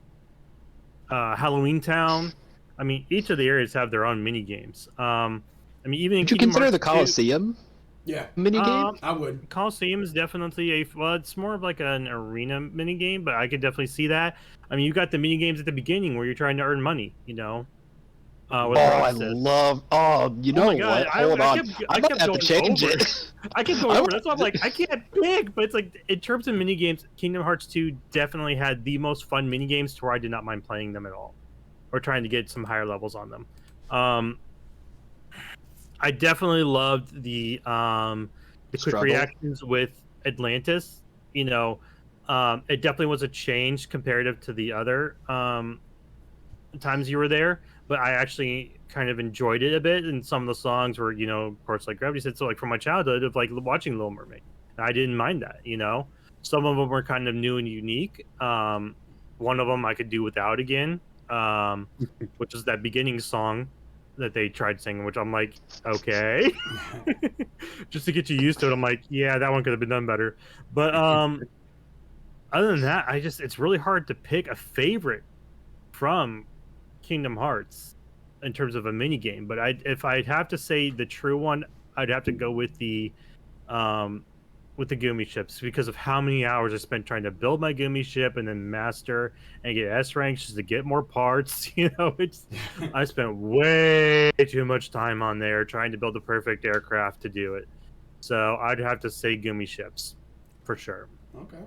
Halloween Town. I mean, each of the areas have their own mini games. I mean, even would you consider the Coliseum? Yeah, mini game. I would. Coliseum is definitely it's more of like an arena mini game, but I could definitely see that. I mean, you got the mini games at the beginning where you're trying to earn money. You know, With I Roxas. love. Oh, you know my God, what? Hold on. I I'm gonna kept have to going change over. it. I kept going over. That's why I'm like, I can't pick. But it's like, in terms of mini games, Kingdom Hearts 2 definitely had the most fun mini games to where I did not mind playing them at all, or trying to get some higher levels on them. I definitely loved the quick Struggle. reactions with Atlantis. You know, it definitely was a change comparative to the other times you were there, but I actually kind of enjoyed it a bit. And some of the songs were, you know, of course, like Gravity said, so like from my childhood of like watching Little Mermaid, I didn't mind that. You know, some of them were kind of new and unique. One of them I could do without again, which is that beginning song that they tried singing, which I'm like, okay, just to get you used to it. I'm like, yeah, that one could have been done better. But other than that, it's really hard to pick a favorite from Kingdom Hearts in terms of a mini game. But if I'd have to say the true one, I'd have to go with the Gumi ships, because of how many hours I spent trying to build my Gumi ship and then master and get S ranks just to get more parts. You know, I spent way too much time on there trying to build the perfect aircraft to do it. So I'd have to say Gumi ships for sure. Okay.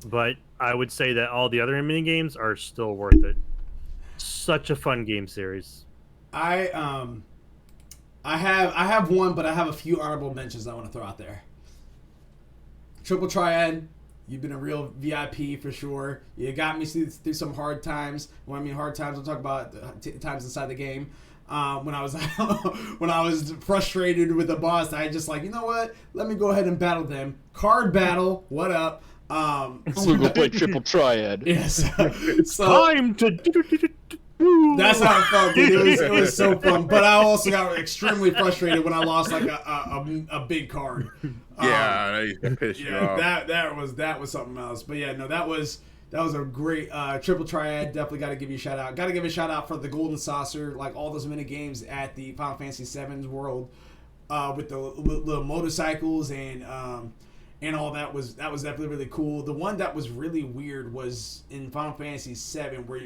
But I would say that all the other mini games are still worth it. Such a fun game series. I have one, but I have a few honorable mentions I want to throw out there. Triple Triad, you've been a real VIP for sure. You got me through some hard times. When I mean hard times, we'll talk about times inside the game. When I was frustrated with the boss, I just like, you know what? Let me go ahead and battle them. Card battle. What up? We're gonna play Triple Triad. Yes. So Time to. that's how it felt, dude. It was so fun. But I also got extremely frustrated when I lost like a big card. Yeah, they pissed you off. that was something else. But yeah, no, that was a great Triple Triad. Definitely got to give you a shout out. Got to give a shout out for the Golden Saucer, like all those mini games at the Final Fantasy VII's world with the motorcycles and all that was definitely really cool. The one that was really weird was in Final Fantasy VII, where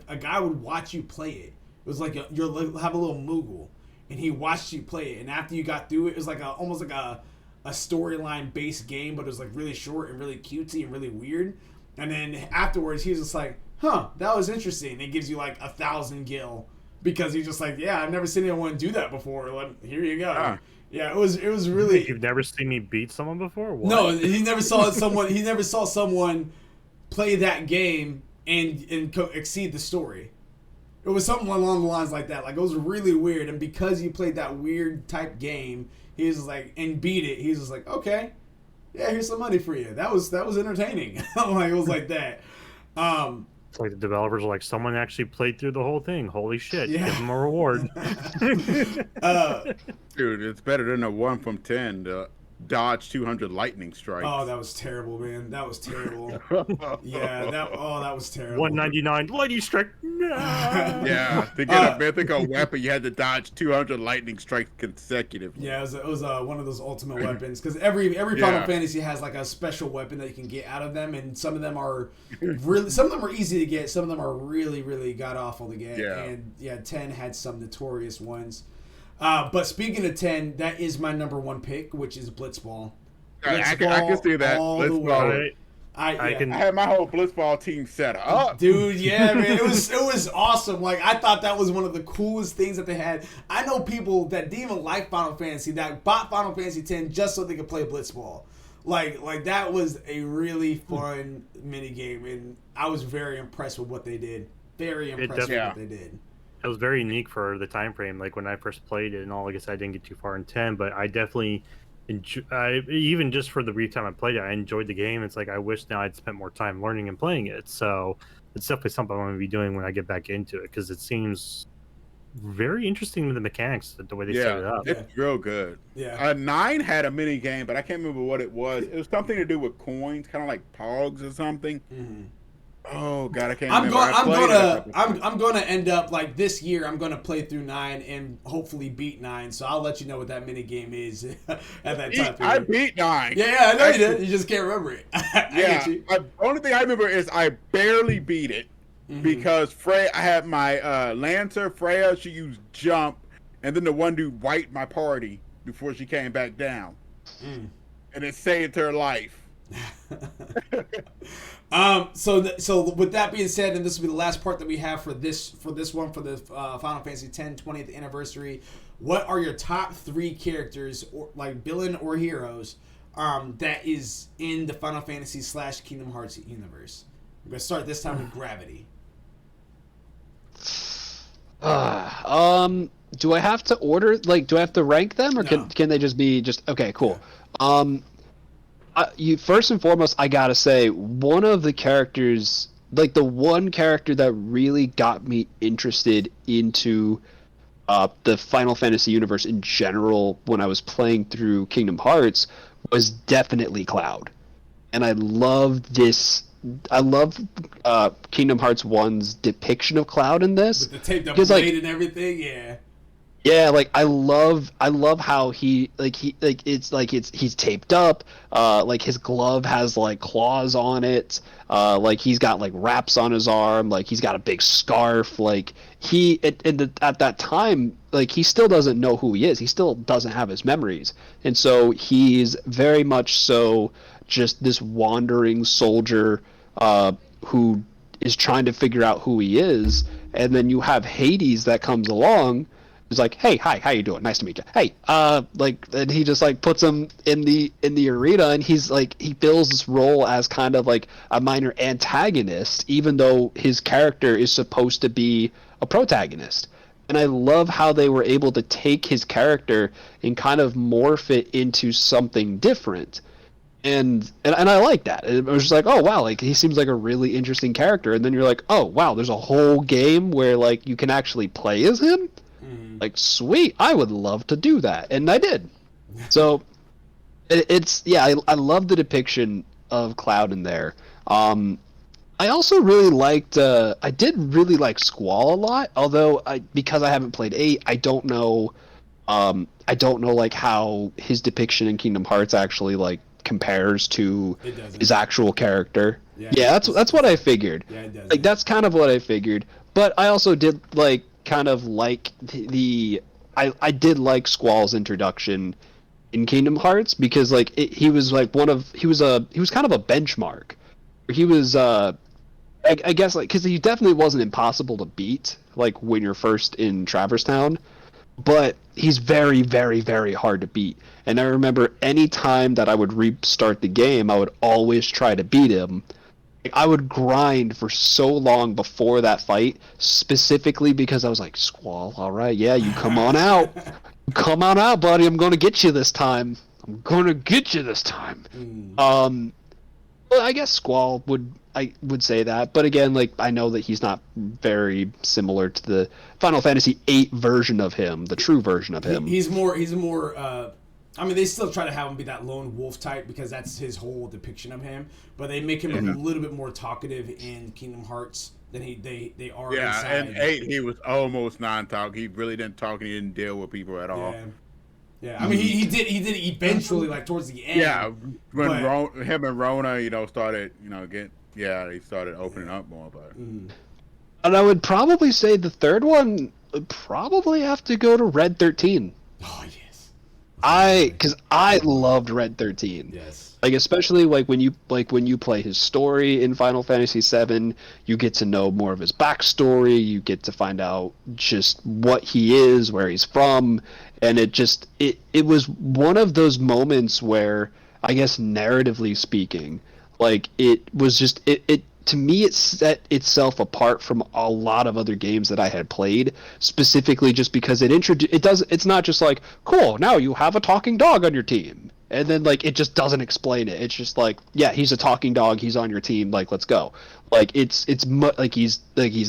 a guy would watch you play it. It was like you'll have a little Moogle, and he watched you play it. And after you got through it, it was like almost like a storyline based game, but it was like really short and really cutesy and really weird. And then afterwards, he was just like, "Huh, that was interesting." And it gives you like 1,000 gil because he's just like, "Yeah, I've never seen anyone do that before. Here you go." Yeah, it was really. You've never seen me beat someone before? What? No, he never saw someone. He never saw someone play that game and exceed the story. It was something along the lines like that. Like it was really weird, and because he played that weird type game, he was like and beat it. He was just like, okay, yeah, here's some money for you. That was entertaining. Like it was like that. It's like the developers are like, someone actually played through the whole thing. Holy shit! Yeah. Give them a reward. Dude, it's better than a 1 from 10. The dodge 200 lightning strikes. Oh, that was terrible, man. That was terrible. Yeah, that was terrible. 199 lightning strike. No. Yeah, to get a mythical weapon, you had to dodge 200 lightning strikes consecutively. Yeah, it was one of those ultimate weapons because every Final Fantasy has like a special weapon that you can get out of them, and some of them are easy to get, some of them are really really god awful to get. Yeah. And yeah, 10 had some notorious ones. But speaking of 10, that is my number one pick, which is Blitzball. I can see that. Blitzball. I had my whole Blitzball team set up. Dude, yeah, man. It was awesome. Like, I thought that was one of the coolest things that they had. I know people that didn't even like Final Fantasy that bought Final Fantasy X just so they could play Blitzball. Like that was a really fun mini game, and I was very impressed with what they did. Very impressed with what they did. It was very unique for the time frame. Like when I first played it, and all, like I said, I didn't get too far in 10, but I definitely even just for the brief time I played it, I enjoyed the game. It's like I wish now I'd spent more time learning and playing it. So it's definitely something I want to be doing when I get back into it, because it seems very interesting with the mechanics, the way they set it up. It's real good. Yeah. 9 had a mini game, but I can't remember what it was. It was something to do with coins, kind of like Pogs or something. Mm-hmm. Oh God, I can't remember. I'm gonna end up like this year. I'm gonna play through 9 and hopefully beat 9. So I'll let you know what that mini game is at that time. I beat 9. Yeah, I know you did. You just can't remember it. The only thing I remember is I barely beat it. because Freya, I had my Lancer. Freya, she used jump, and then the one dude wiped my party before she came back down, and it saved her life. So with that being said, and this will be the last part that we have for this one for the Final Fantasy X 20th anniversary. What are your top 3 characters, or like villain or heroes, that is in the Final Fantasy / Kingdom Hearts universe? I'm gonna start this time with Gravity. Do I have to order? Like, do I have to rank them, or No. can they just be okay? Cool. You first and foremost, I gotta say, one of the characters, like the one character that really got me interested into the Final Fantasy universe in general when I was playing through Kingdom Hearts, was definitely Cloud. And I love this. I love Kingdom Hearts 1's depiction of Cloud in this. With the taped up because, blade and everything, yeah. Yeah, like I love how he's taped up, like his glove has like claws on it, like he's got like wraps on his arm, like he's got a big scarf, like at that time, like he still doesn't know who he is, he still doesn't have his memories, and so he's very much so just this wandering soldier who is trying to figure out who he is, and then you have Hades that comes along. He's like, hey, hi, how you doing? Nice to meet you. Hey, and he just like puts him in the arena, and he's like, he fills this role as kind of like a minor antagonist, even though his character is supposed to be a protagonist. And I love how they were able to take his character and kind of morph it into something different. And I like that. It was just like, oh wow, like he seems like a really interesting character. And then you're like, oh wow, there's a whole game where like you can actually play as him. Like, sweet, I would love to do that, and I did. So, I love the depiction of Cloud in there. I also really liked, I did really like Squall a lot, although because I haven't played 8, I don't know like how his depiction in Kingdom Hearts actually like compares to his actual character. Yeah, that's what I figured. Yeah, it does. Like that's kind of what I figured, but I also did like kind of like I did like Squall's introduction in Kingdom Hearts because like he was like he was kind of a benchmark. He was I guess like because he definitely wasn't impossible to beat like when you're first in Traverse Town, but he's very very very hard to beat. And I remember any time that I would restart the game, I would always try to beat him. I would grind for so long before that fight, specifically because I was like, Squall, all right, yeah, you come on out. Come on out, buddy. I'm going to get you this time. Well, I guess Squall would say that, but again, like I know that he's not very similar to the Final Fantasy VIII version of him, the true version of him. He's more I mean, they still try to have him be that lone wolf type because that's his whole depiction of him. But they make him a little bit more talkative in Kingdom Hearts than they are inside. And 8 he was almost non-talk. He really didn't talk, and he didn't deal with people at all. Yeah. I mean, he did eventually, like towards the end. Yeah, when him and Rona, started, he started opening up more. But and I would probably say the third one would probably have to go to Red 13. Oh yes. Because I loved Red 13. Yes. Like especially when you play his story in Final Fantasy VII, you get to know more of his backstory. You get to find out just what he is, where he's from, and it was one of those moments where I guess narratively speaking, like it was just it to me it set itself apart from a lot of other games that I had played, specifically just because it's not just like, cool, now you have a talking dog on your team, and then like it just doesn't explain it. It's just like, yeah, he's a talking dog, he's on your team, like let's go. Like he's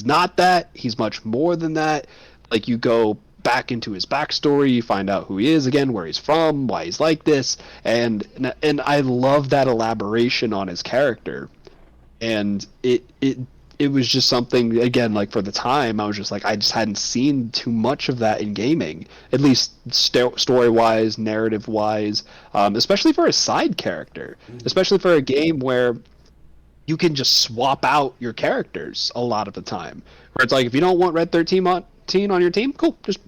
not that, he's much more than that. Like you go back into his backstory, you find out who he is again, where he's from, why he's like this, and I love that elaboration on his character. And it was just something, again, like for the time, I was just like, I just hadn't seen too much of that in gaming, at least story-wise, narrative-wise, especially for a side character, especially for a game where you can just swap out your characters a lot of the time. Where it's like, if you don't want Red 13 on your team, cool, just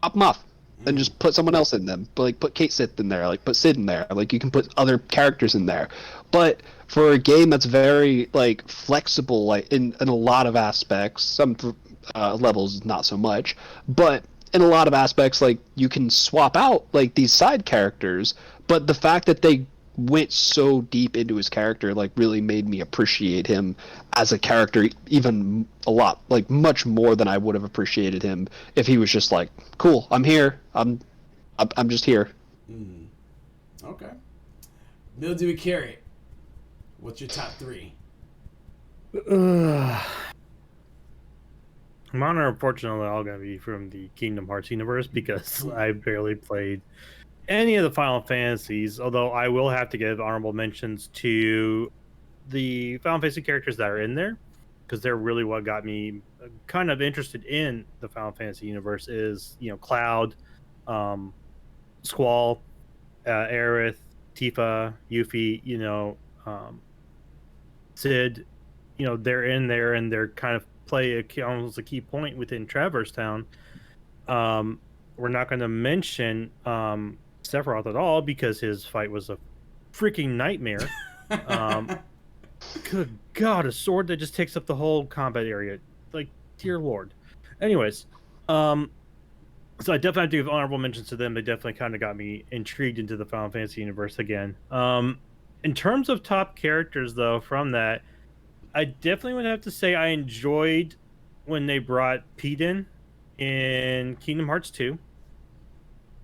pop them off. And just put someone else in them. But like, put Kate Sith in there, like put Sid in there. Like, you can put other characters in there. But for a game that's very like flexible, like in a lot of aspects, some levels not so much, but in a lot of aspects, like you can swap out like these side characters. But the fact that they went so deep into his character like really made me appreciate him as a character even a lot, like much more than I would have appreciated him if he was just like, cool, I'm here, I'm just here. Okay. Mildewy Carrot, what's your top 3? Mine are unfortunately all going to be from the Kingdom Hearts universe because I barely played any of the Final Fantasies, although I will have to give honorable mentions to the Final Fantasy characters that are in there, because they're really what got me kind of interested in the Final Fantasy universe is, Cloud, Squall, Aerith, Tifa, Yuffie, Sid, they're in there and they're kind of play almost a key point within Traverse Town. We're not going to mention Sephiroth at all because his fight was a freaking nightmare. Good God, a sword that just takes up the whole combat area. Like, dear Lord. Anyways, so I definitely have to give honorable mentions to them. They definitely kind of got me intrigued into the Final Fantasy universe again. In terms of top characters, though, from that, I definitely would have to say I enjoyed when they brought Pete in Kingdom Hearts 2.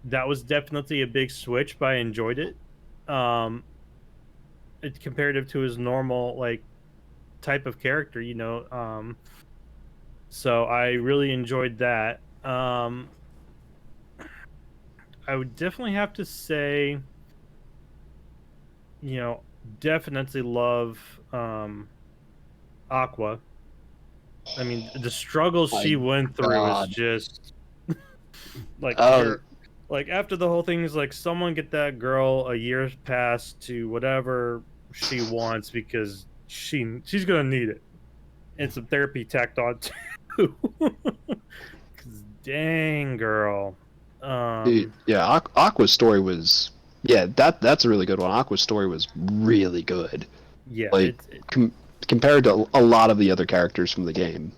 That was definitely a big switch, but I enjoyed it. It's comparative to his normal like type of character, so I really enjoyed that. I would definitely have to say, definitely love Aqua. I mean, the struggles she went through is just like like after the whole thing is like, someone get that girl a year pass to whatever she wants because she's gonna need it, and some therapy tacked on too. 'Cause dang girl. Dude, yeah, Aqua's story was that's a really good one. Aqua's story was really good. Yeah, like compared to a lot of the other characters from the game.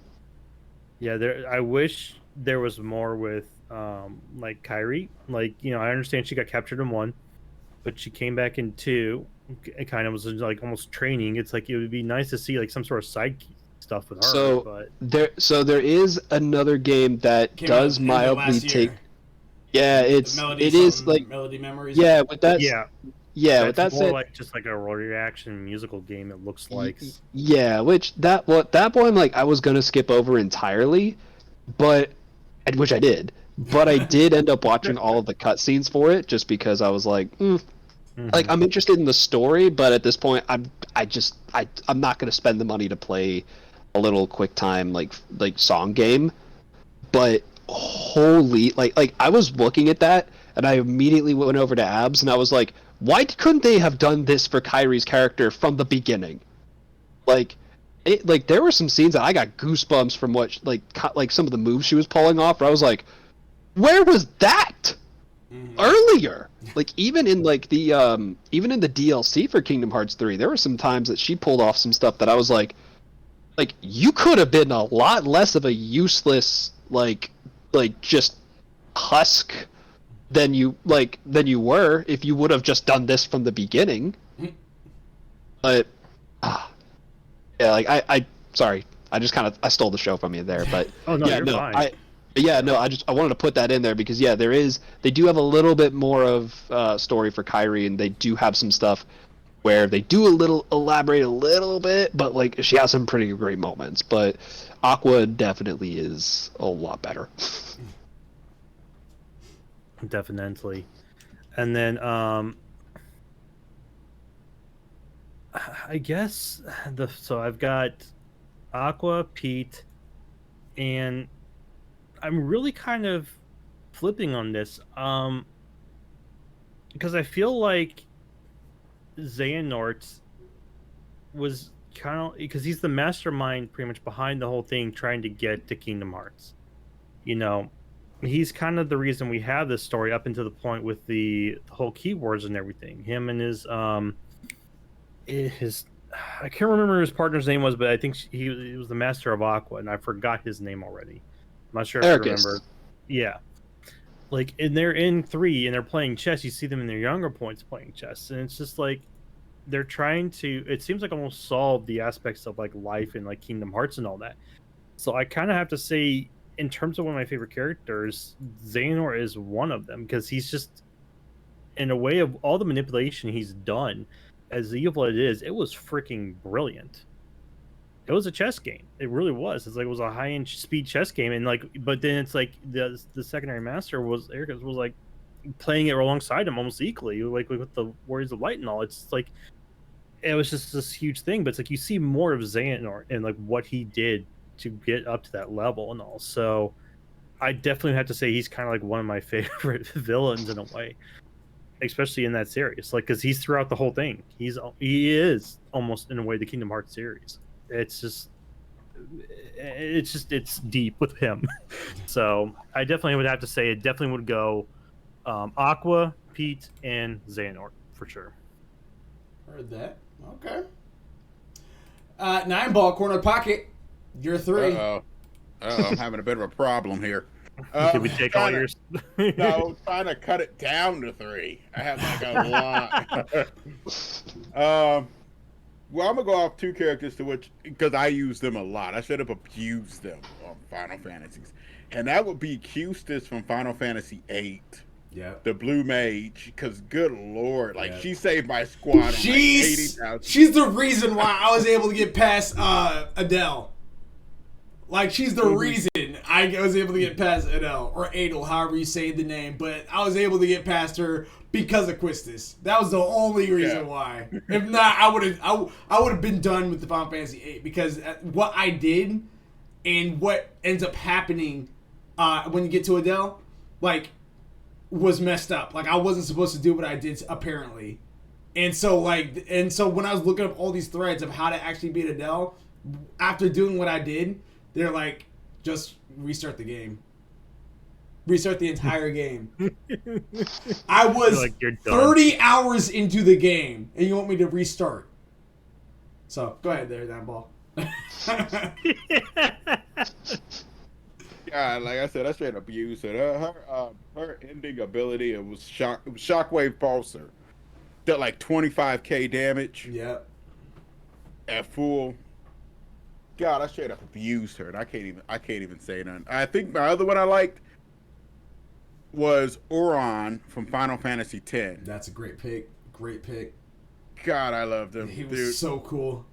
Yeah, I wish there was more with like Kyrie. Like, I understand she got captured in 1, but she came back in 2. It kind of was like almost training. It's like it would be nice to see like some sort of side stuff with her. But there is another game that does mildly take. Yeah, it is like Melody Memories. Yeah, with that. Yeah, with that more said, like just like a role reaction musical game. It looks like. Yeah, that one like I was gonna skip over entirely, which I did, but I did end up watching all of the cutscenes for it just because I was like, like I'm interested in the story, but at this point I'm not gonna spend the money to play a little quick time like song game, but holy like I was looking at that and I immediately went over to Abs and I was like, why couldn't they have done this for Kyrie's character from the beginning? Like there were some scenes that I got goosebumps from what like some of the moves she was pulling off where I was like, where was that earlier? Like even in like the DLC for Kingdom Hearts 3, there were some times that she pulled off some stuff that I was like you could have been a lot less of a useless like just husk than you were if you would have just done this from the beginning. But yeah, like I sorry, I just kind of I stole the show from you there, but oh no, you're fine. I wanted to put that in there because they do have a little bit more of story for Kyrie, and they do have some stuff where they do elaborate a little bit, but like she has some pretty great moments. But Aqua definitely is a lot better. Definitely. And then I guess so I've got Aqua, Pete, and I'm really kind of flipping on this because I feel like Xehanort was kind of because he's the mastermind pretty much behind the whole thing, trying to get to Kingdom Hearts. You know, he's kind of the reason we have this story up until the point with the whole keywords and everything. Him and his I can't remember his partner's name was, but I think he was the master of Aqua, and I forgot his name already. I'm not sure if you remember. Yeah, like, and they're in 3 and they're playing chess. You see them in their younger points playing chess, and it's just like they're trying to. It seems like almost solve the aspects of like life and like Kingdom Hearts and all that. So I kind of have to say, in terms of one of my favorite characters, Xehanort is one of them because he's just, in a way of all the manipulation he's done, as evil as it is, it was freaking brilliant. It was a chess game. It really was. It's like it was a high-end speed chess game, and like, but then it's like the secondary master was Eric was like playing it alongside him almost equally, like with the Warriors of Light and all. It's like it was just this huge thing, but it's like you see more of Xehanort and like what he did to get up to that level and all. So I definitely have to say he's kind of like one of my favorite villains in a way, especially in that series, like because he's throughout the whole thing. He is almost in a way the Kingdom Hearts series. It's deep with him. So I definitely would have to say it definitely would go Aqua, Pete, and Xehanort for sure. Heard that. Okay. 9-ball corner pocket. You're 3. I'm having a bit of a problem here. Did we take all yours? No, trying to cut it down to 3. I have like a lot. Well, I'm gonna go off 2 characters to which, because I use them a lot. I should have abused them on Final Fantasies, and that would be Custis from Final Fantasy VIII. Yeah. The Blue Mage, because good lord, like she saved my squad on like 80,000. She's the reason why I was able to get past Adele. Like, she's the reason I was able to get past Adele, or Adel, however you say the name. But I was able to get past her because of Quistis. That was the only reason why. If not, I would have been done with the Final Fantasy VIII, because what I did and what ends up happening when you get to Adele, like, was messed up. Like, I wasn't supposed to do what I did, apparently. And so when I was looking up all these threads of how to actually beat Adele, after doing what I did, they're like, just restart the game. Restart the entire game. I was like, 30 hours into the game, and you want me to restart. So, go ahead there, that ball. Yeah, like I said, I straight abused it. Her ending ability, it was Shockwave Pulsar. Did like 25k damage. Yep. At full. God, I straight up abused her, and I can't even say nothing. I think my other one I liked was Oron from Final Fantasy X. That's a great pick. Great pick. God, I loved him. He was so cool.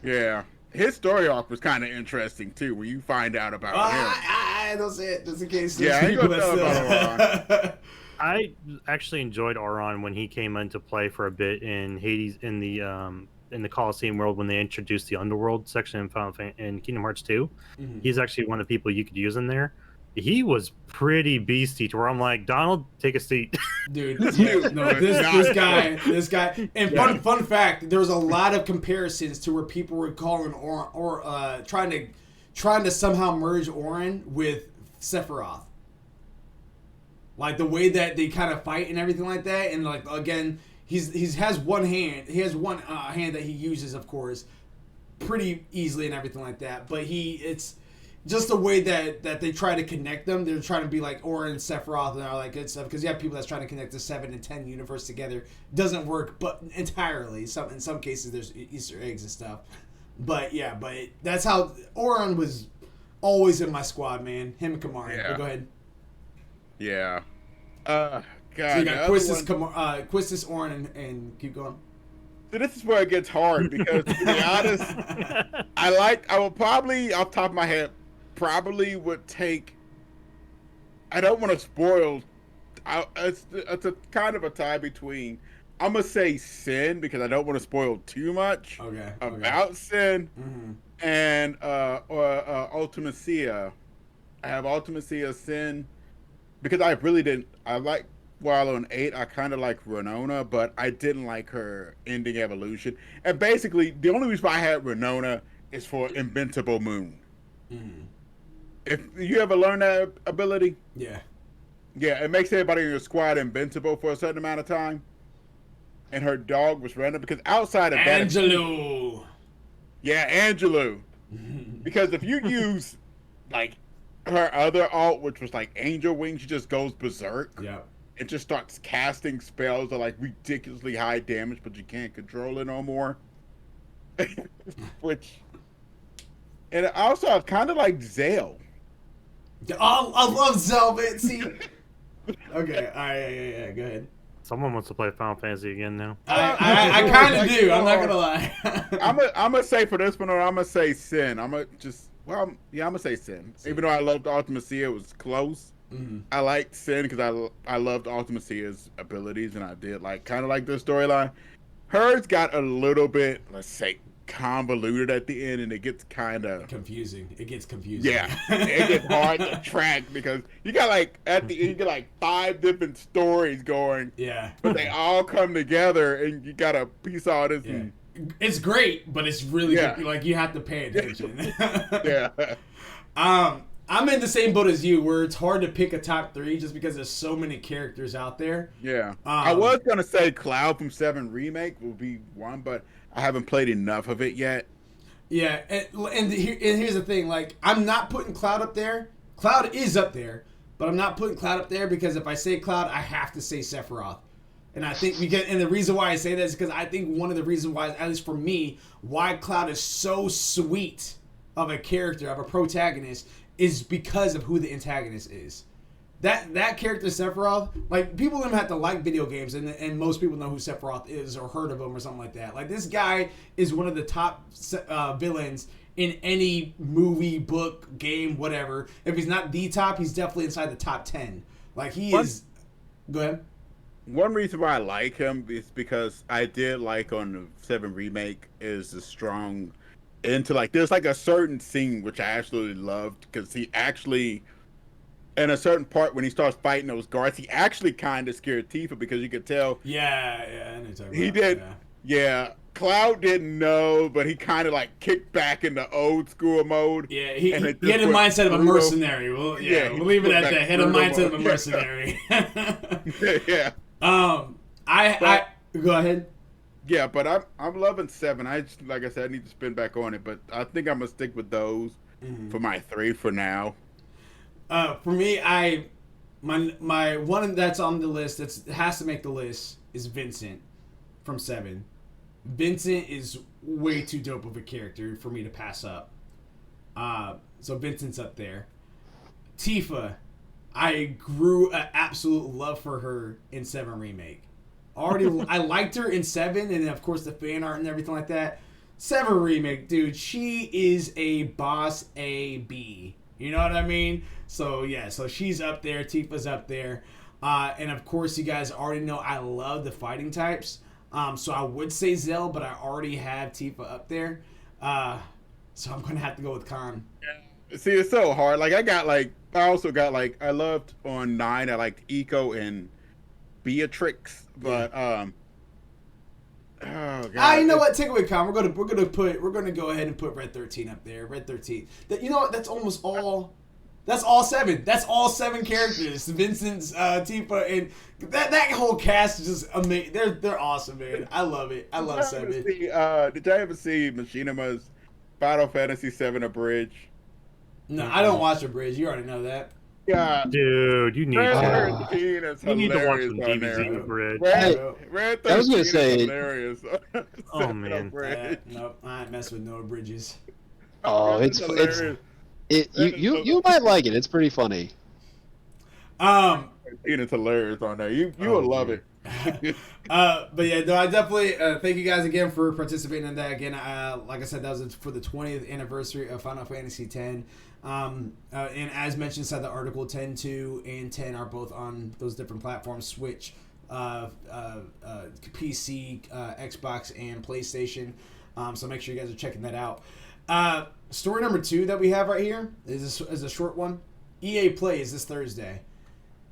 Yeah. His story arc was kind of interesting, too, when you find out about him. I don't say it, just in case. Yeah, I ain't gonna tell about Oron. I actually enjoyed Oron when he came into play for a bit in Hades, in the Coliseum world, when they introduced the Underworld section in Kingdom Hearts 2. Mm-hmm. He's actually one of the people you could use in there. He was pretty beasty to where I'm like, Donald, take a seat. Dude, this guy. And fun fact, there was a lot of comparisons to where people were calling trying to somehow merge Orin with Sephiroth. Like the way that they kind of fight and everything like that, and like again, he has one hand. He has one hand that he uses, of course, pretty easily and everything like that. But it's just the way that they try to connect them. They're trying to be like Orin and Sephiroth and all that good stuff, because you have people that's trying to connect the 7 and 10 universe together. Doesn't work, but entirely. In some cases, there's Easter eggs and stuff. But yeah, that's how Orin was always in my squad, man. Him and Kamari. Yeah. Go ahead. Yeah. God. So you got Quistis, Orin, and keep going. So this is where it gets hard, because to be honest, I will probably, off the top of my head, probably would take. I don't want to spoil. It's a kind of a tie between. I'm gonna say Sin, because I don't want to spoil too much about Sin, and Ultimacia. I have Ultimacia, Sin, because I really didn't. I like while on 8, I kind of like Renona, but I didn't like her ending evolution. And basically, the only reason why I had Renona is for Invincible Moon. Mm. If you ever learn that ability, Yeah. yeah, it makes everybody in your squad invincible for a certain amount of time. And her dog was random because outside of that, Angelou. yeah, Angelou. Because if you use like her other alt, which was like Angel Wing, she just goes berserk. Yeah. And just starts casting spells that like ridiculously high damage, but you can't control it no more. Which, and also I kind of like Zale. Oh, I love Zelda. See. Okay. All right. Yeah. Go ahead. Someone wants to play Final Fantasy again now. I kind of do. I'm not gonna lie. I'm gonna say for this one, or I'm gonna say Sin. I'm gonna say Sin. Even though I loved Ultimacia, it was close. Mm-hmm. I liked Sin because I loved Ultimacia's abilities, and I did kind of like the storyline. Hers got a little bit, let's say, convoluted at the end, and it gets kind of confusing. It gets confusing. Yeah, it gets hard to track because you got at the end, you get 5 different stories going. Yeah, but they all come together, and you gotta piece all this. Yeah. It's great, but it's really like you have to pay attention. Yeah. I'm in the same boat as you, where it's hard to pick a top 3 just because there's so many characters out there. Yeah, I was gonna say Cloud from 7 Remake will be one, but I haven't played enough of it yet. Yeah, and here's the thing: I'm not putting Cloud up there. Cloud is up there, but I'm not putting Cloud up there because if I say Cloud, I have to say Sephiroth. And I think and the reason why I say that is because I think one of the reasons why, at least for me, why Cloud is so sweet of a character, of a protagonist, is because of who the antagonist is. That character Sephiroth, people don't have to like video games, and most people know who Sephiroth is or heard of him or something like that. This guy is one of the top villains in any movie, book, game, whatever. If he's not the top, he's definitely inside the top 10. Is. Go ahead. One reason why I like him is because I did like on the 7 Remake is the strong there's a certain scene which I absolutely loved because he actually, in a certain part when he starts fighting those guards, he actually kind of scared Tifa because you could tell. Yeah, I know what you're he did. Yeah. Cloud didn't know, but he kind of kicked back into old school mode. Yeah, he had the mindset of a mercenary. We'll leave it at that. He had a mindset of a mercenary. Yeah. I go ahead. Yeah, but I'm loving 7. I just, like I said, I need to spin back on it, but I think I'm gonna stick with those for my 3 for now. For me, my one that's on the list that has to make the list is Vincent from 7. Vincent is way too dope of a character for me to pass up. So Vincent's up there. Tifa, I grew an absolute love for her in 7 Remake. I liked her in 7, and then of course the fan art and everything like that. 7 Remake, dude, she is a boss AB. You know what I mean? So yeah, so she's up there. Tifa's up there, and of course you guys already know I love the fighting types. So I would say Zell, but I already have Tifa up there. So I'm gonna have to go with Khan. See, it's so hard. I also got I loved on 9. I liked Eco and Beatrix, but oh god. You know what? Take away Khan. We're gonna go ahead and put Red 13 up there. Red 13. You know what? That's almost all. That's all 7. That's all 7 characters. Vincent's, Tifa, and that whole cast is just amazing. They're awesome, man. I love it. I love 7. Did you ever see Machinima's Final Fantasy 7 Abridged? No, I don't watch Abridged. You already know that. Yeah, dude, you need to. You need to watch some DBZ Abridged. Red 13 I was gonna say, is hilarious. Oh man, nope, I ain't messing with no Bridges. Oh, you might like it. It's pretty funny. It's hilarious on there. You will love it. But yeah, no, I definitely thank you guys again for participating in that. Again, like I said, that was for the 20th anniversary of Final Fantasy X. And as mentioned inside the article, 10.2 and 10 are both on those different platforms: Switch, PC, Xbox, and PlayStation. So make sure you guys are checking that out. Story number 2 that we have right here is a short one. EA Play is this Thursday.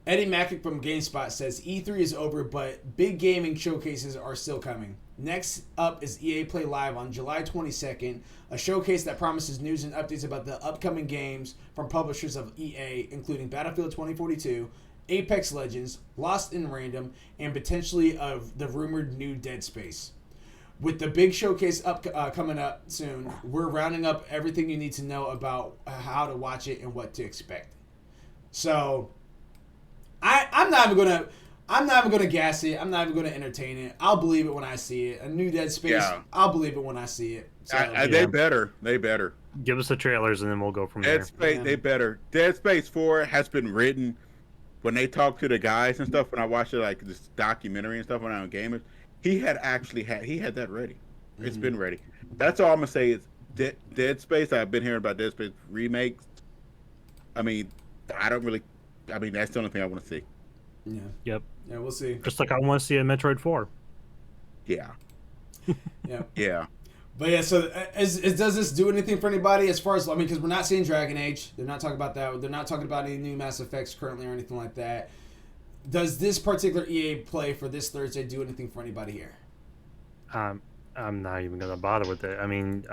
Eddie Mackey from GameSpot says E3 is over, but big gaming showcases are still coming. Next up is EA Play Live on July 22nd, a showcase that promises news and updates about the upcoming games from publishers of EA, including Battlefield 2042, Apex Legends, Lost in Random, and potentially of the rumored new Dead Space. With the big showcase coming up soon, we're rounding up everything you need to know about how to watch it and what to expect. So, I'm not even gonna gas it. I'm not even gonna entertain it. I'll believe it when I see it. A new Dead Space. Yeah. I'll believe it when I see it. So, They better. Give us the trailers and then we'll go from Dead there. Space, they better. Dead Space 4 has been written. When they talk to the guys and stuff, when I watch it, like this documentary and stuff when I'm on Gamers, he had that ready. It's been ready. That's all I'm gonna say is Dead Space. I've been hearing about Dead Space remakes. I mean, that's the only thing I want to see. Yeah. Yep. Yeah, we'll see. Just like I want to see a Metroid 4. Yeah. Yeah. Yeah. But yeah, so does this do anything for anybody as far as, because we're not seeing Dragon Age. They're not talking about that. They're not talking about any new Mass Effects currently or anything like that. Does this particular EA Play for this Thursday do anything for anybody here? I'm not even going to bother with it. I mean,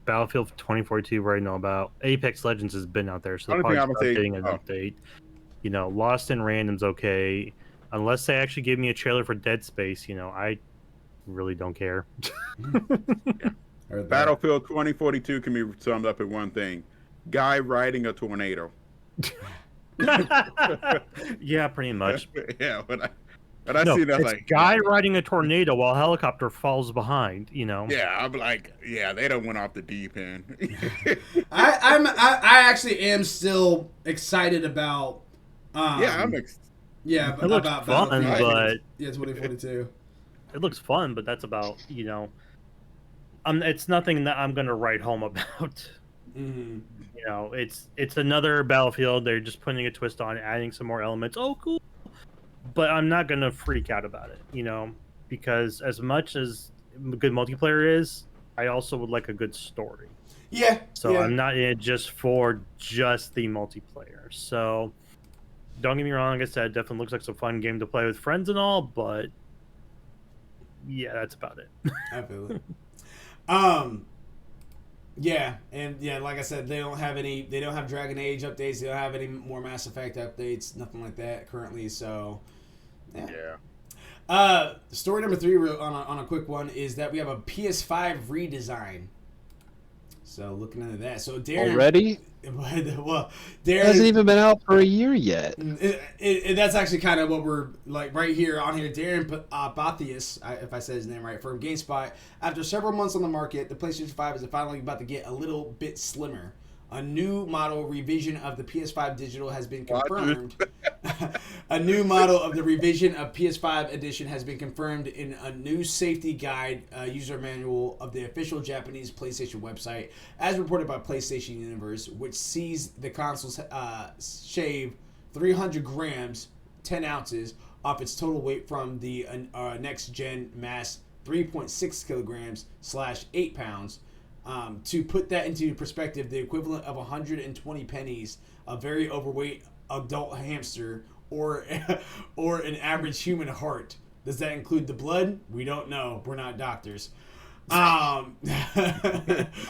Battlefield 2042 we already know about. Apex Legends has been out there, so they're probably getting an update. Lost in Random's okay. Unless they actually give me a trailer for Dead Space, I really don't care. Battlefield 2042 can be summed up in one thing: guy riding a tornado. Yeah, pretty much. Yeah, when I see that, it's like guy riding a tornado while a helicopter falls behind. Yeah, I'm like, they don't went off the deep end. I actually am still excited about. It looks fun, but 2042. It looks fun, but that's about it's nothing that I'm gonna write home about. Mm-hmm. It's another Battlefield. They're just putting a twist on it, adding some more elements. Oh, cool. But I'm not gonna freak out about it, because as much as good multiplayer is, I also would like a good story. Yeah. So I'm not in it just for just the multiplayer. So don't get me wrong. Like I said, it definitely looks like some fun game to play with friends and all, but yeah, that's about it. I feel it. Yeah, and like I said, they don't have Dragon Age updates, they don't have any more Mass Effect updates, nothing like that currently, so story number 3 on a quick one is that we have a PS5 redesign. So looking into that. So Darren already? Well, Darren it hasn't even been out for a year yet. That's actually kind of what we're like right here on here. Darren Bathius, if I said his name right, from GameSpot. After several months on the market, the PlayStation 5 is finally about to get a little bit slimmer. A new model revision of the PS5 digital has been confirmed. A new model of the revision of PS5 edition has been confirmed in a new safety guide user manual of the official Japanese PlayStation website, as reported by PlayStation Universe, which sees the consoles shave 300 grams, 10 ounces, off its total weight from the next-gen mass 3.6 kilograms / 8 pounds. To put that into perspective, the equivalent of 120 pennies, a very overweight adult hamster, or an average human heart. Does that include the blood? We don't know. We're not doctors. Oh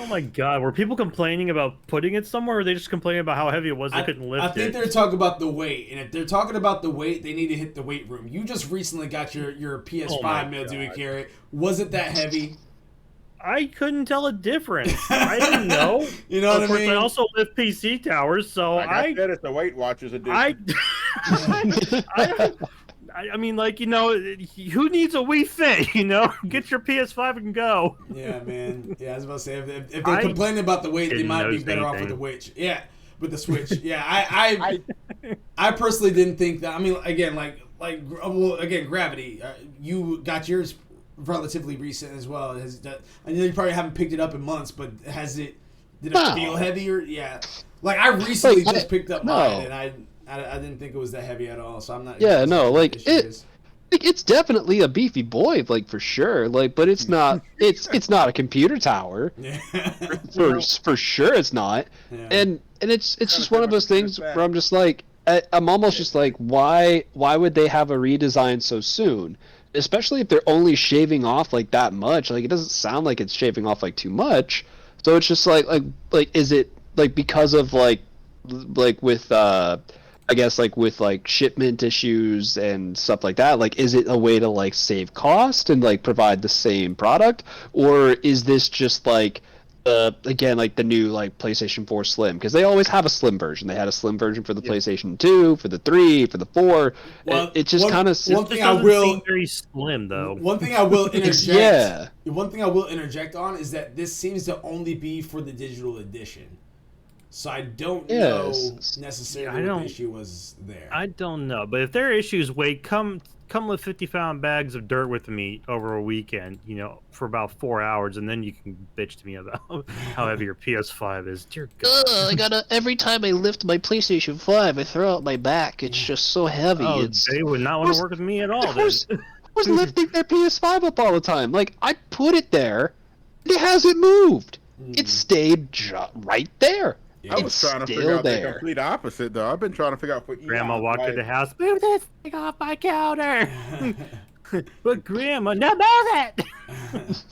my god, were people complaining about putting it somewhere, or were they just complaining about how heavy it was they couldn't lift it? I think they're talking about the weight, and if they're talking about the weight, they need to hit the weight room. You just recently got your PS5 meal, Dewey Carrot. Was it that heavy? I couldn't tell a difference. I didn't know. You know what I mean? I also lift PC towers, so I said it's the Weight Watchers edition. I mean, like, who needs a Wii Fit? Get your PS5 and go. Yeah, man. Yeah, I was about to say if they're complaining about the weight, they might be better off with the Switch. Yeah, with the Switch. Yeah, I personally didn't think that. I mean, again, again, Gravity. You got yours relatively recent as well. I know you probably haven't picked it up in months, but did it feel heavier? Yeah. Like I recently just picked up mine, and I didn't think it was that heavy at all. So I'm not. Yeah, no, like it's definitely a beefy boy, like for sure. Like, but it's not. It's not a computer tower. Yeah. For sure, it's not. Yeah. And it's just one of those things where I'm just like, I'm almost just like, why would they have a redesign so soon? Especially if they're only shaving off like that much. Like, it doesn't sound like it's shaving off like too much. So it's just like is it like because of like with I guess like with like shipment issues and stuff like that, like is it a way to like save cost and like provide the same product, or is this just like again like the new like PlayStation 4 Slim, because they always have a slim version. They had a slim version for the PlayStation 2, for the 3, for the 4. Well, it just kind of one thing I will very slim though. One thing I will interject. Yeah. One thing I will interject on is that this seems to only be for the digital edition. So I don't know necessarily what the issue was there. I don't know, but if there are issues, Wade, come with 50-pound bags of dirt with me over a weekend, you know, for about 4 hours, and then you can bitch to me about how heavy your PS5 is. Dear God. every time I lift my PlayStation 5, I throw out my back. It's just so heavy. Oh, they would not want to work with me at all. I was lifting their PS5 up all the time. Like, I put it there, it hasn't moved. It stayed right there. I was trying to figure out the complete opposite, though. I've been trying to figure out for Grandma walked in the house, move this thing off my counter. But Grandma, no, move it.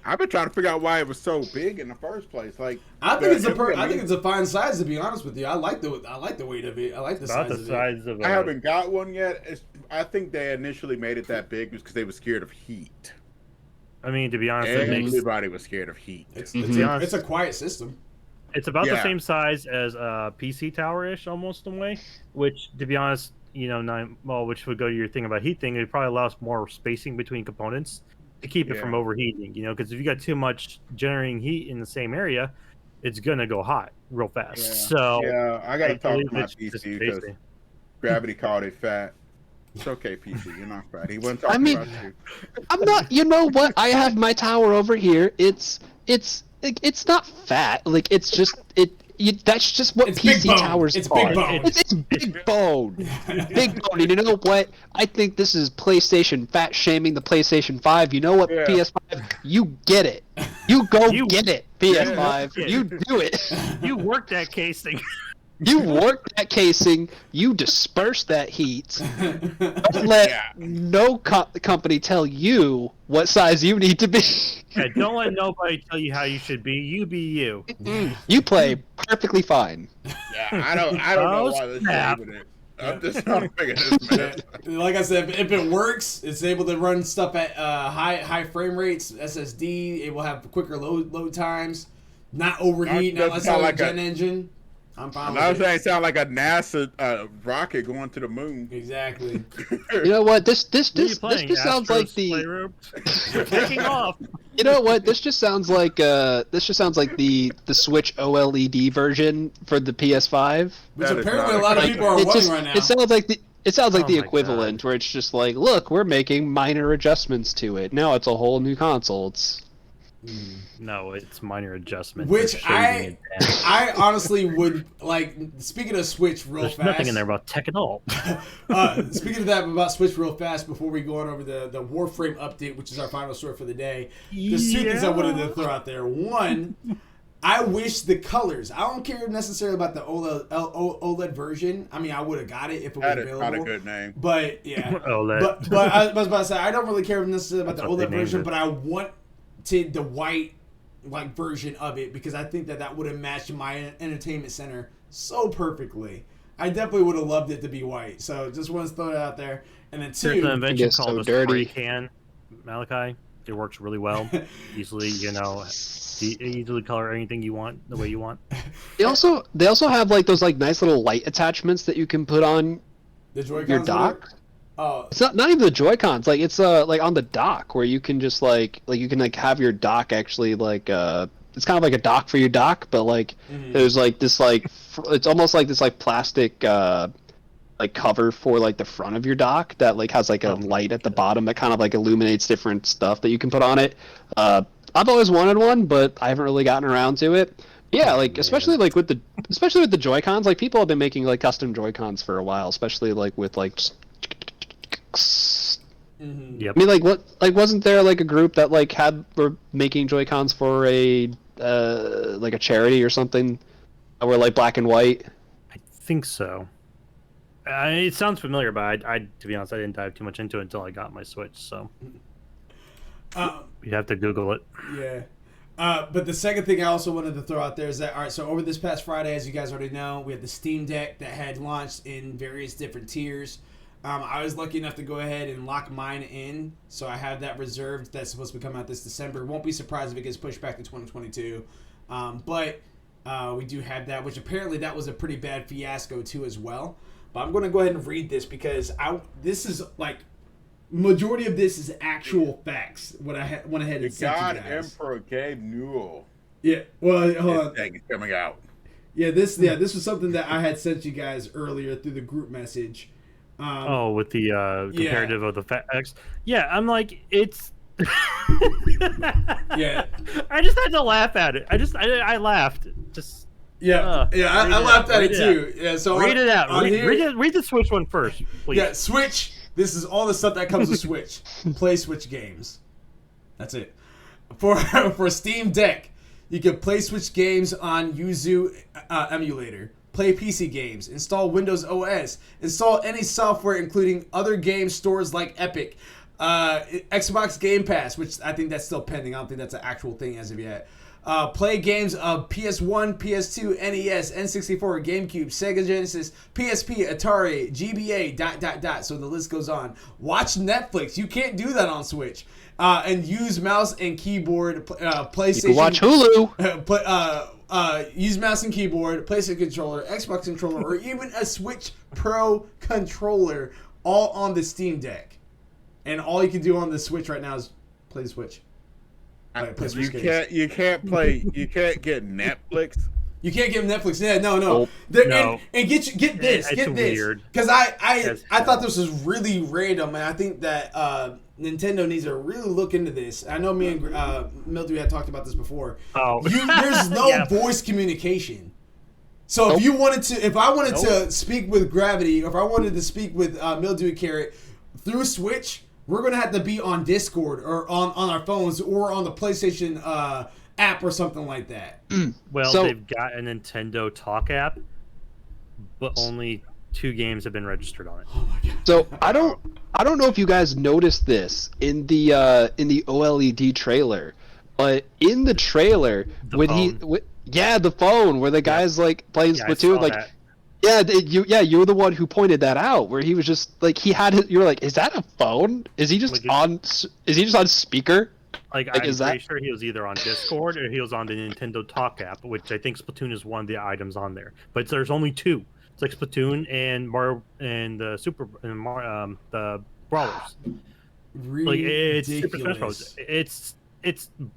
I've been trying to figure out why it was so big in the first place. Like, I think it's a fine size, to be honest with you. I like the weight of it. I like the size of it. I haven't got one yet. I think they initially made it that big because they were scared of heat. I mean, to be honest, everybody was scared of heat. It's a quiet system. It's about the same size as a PC tower-ish, almost in a way. Which, to be honest, you know, which would go to your thing about heat thing. It probably allows more spacing between components to keep it from overheating. You know, because if you got too much generating heat in the same area, it's gonna go hot real fast. Yeah. So I gotta talk to my PC because Gravity called it fat. It's okay, PC. You're not fat. He wasn't talking about you. I'm not. You know what? I have my tower over here. It's not fat. Like, it's just that's just what PC towers are. Big bone. It's big bone. Big bone. And you know what? I think this is PlayStation fat shaming the PlayStation 5. You know what, PS5? You get it. You get it, PS5. Yeah. You do it. You work that casing. You work that casing. You disperse that heat. Don't let no company tell you what size you need to be. Yeah, don't let nobody tell you how you should be. You be you. You play perfectly fine. Yeah, I don't know why they're saving it. I'm just trying to figure this out. Like I said, if it works, it's able to run stuff at high frame rates, SSD. It will have quicker load times, not overheat, not like a gen engine. I'm fine with it. Saying sound like a NASA rocket going to the moon. Exactly. You know what? This just sounds like You're taking off. You know what? This just sounds like the Switch OLED version for the PS5. Which apparently a lot of people are wanting right now. It sounds like the equivalent, where it's just like, look, we're making minor adjustments to it. Now it's a whole new console. No, it's minor adjustments. Which I honestly would like. Speaking of Switch real fast. There's nothing in there about tech at all. Speaking of that, about Switch real fast, before we go on over the Warframe update, which is our final story for the day, there's two things I wanted to throw out there. One, I wish the colors. I don't care necessarily about the OLED version. I mean, I would have got it if it was available. That's not a good name. But yeah, OLED. But I was about to say I don't really care necessarily about the OLED version, but I want the white version of it because I think that would have matched my entertainment center so perfectly. I definitely would have loved it to be white. So just want to throw it out there. And then two, there's an invention called so the spray can, Malachi. It works really well. Easily, easily color anything you want the way you want. They also have like those like nice little light attachments that you can put on your dock. Oh, it's not even the Joy-Cons. Like it's like on the dock where you can just like you can like have your dock actually like it's kind of like a dock for your dock, but like there's like this like it's almost like this like plastic like cover for like the front of your dock that like has like a light at the bottom that kind of like illuminates different stuff that you can put on it. I've always wanted one, but I haven't really gotten around to it. Yeah, like especially with the Joy-Cons, like people have been making like custom Joy-Cons for a while, especially like with like. Yep. I mean, like what? Like, wasn't there like a group that like were making Joy-Cons for a like a charity or something, that were like black and white? I think so. It sounds familiar, but I to be honest, I didn't dive too much into it until I got my Switch. So you have to Google it. Yeah. But the second thing I also wanted to throw out there is that, all right, so over this past Friday, as you guys already know, we had the Steam Deck that had launched in various different tiers. I was lucky enough to go ahead and lock mine in, so I have that reserved. That's supposed to be coming out this December. Won't be surprised if it gets pushed back to 2022. But we do have that, which apparently that was a pretty bad fiasco too as well. But I'm going to go ahead and read this because this is like majority of this is actual facts. What I went ahead and sent you guys. Emperor Gabe Newell. Yeah. Well, hold on. Is coming out. Yeah, this was something that I had sent you guys earlier through the group message. With the comparative of the facts. Yeah, I'm like, it's. Yeah. I just had to laugh at it. I laughed. Just. Yeah, I laughed at it too. Yeah, so read it out. Read the Switch one first, please. Yeah, Switch. This is all the stuff that comes with Switch. Play Switch games. That's it. For Steam Deck, you can play Switch games on Yuzu emulator. Play PC games. Install Windows OS. Install any software, including other game stores like Epic. Xbox Game Pass, which I think that's still pending. I don't think that's an actual thing as of yet. Play games of PS1, PS2, NES, N64, GameCube, Sega Genesis, PSP, Atari, GBA, ... So the list goes on. Watch Netflix. You can't do that on Switch. And use mouse and keyboard. PlayStation. You can watch Hulu. Use mouse and keyboard, PlayStation controller, Xbox controller, or even a Switch Pro controller, all on the Steam Deck. And all you can do on the Switch right now is play the Switch. You can't get Netflix. You can't get Netflix. Yeah, no. No. And get this. Because I thought this was really random, and I think that Nintendo needs to really look into this. I know me and Mildew had talked about this before. There's no voice communication. So if I wanted to speak with Gravity, or if I wanted to speak with Mildew and Carrot through Switch, we're going to have to be on Discord or on our phones or on the PlayStation app or something like that. Well, they've got a Nintendo Talk app, but only 2 games have been registered on it. Oh my god! So I don't know if you guys noticed this in the OLED trailer, but in the trailer the phone where the guy's like playing Splatoon, like. That. You were the one who pointed that out, where he was just like you were like, is that a phone? Is he just on speaker? I'm pretty sure he was either on Discord or he was on the Nintendo Talk app, which I think Splatoon is one of the items on there. But there's only 2. It's like Splatoon and Mario and the the Brawlers. Like it's Super Smash Bros. It's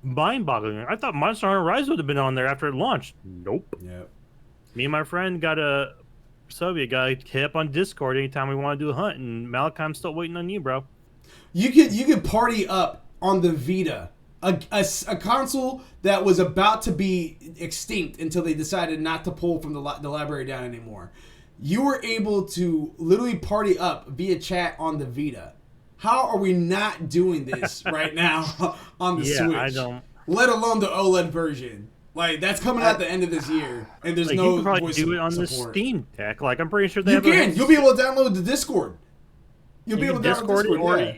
mind-boggling. I thought Monster Hunter Rise would have been on there after it launched. Nope. Yep. Me and my friend got a Soviet guy hit up on Discord anytime we want to do a hunt, and Malachi, I'm still waiting on you, bro. You could party up on the Vita, a console that was about to be extinct until they decided not to pull from the library down anymore. You were able to literally party up via chat on the Vita. How are we not doing this right now on the Switch? I don't. Let alone the OLED version. Like, that's coming out at the end of this year, and there's no you can probably voice do it on support. the Steam Deck. Like, I'm pretty sure they you can. You'll be able to download the Discord. You'll be able to download Discord or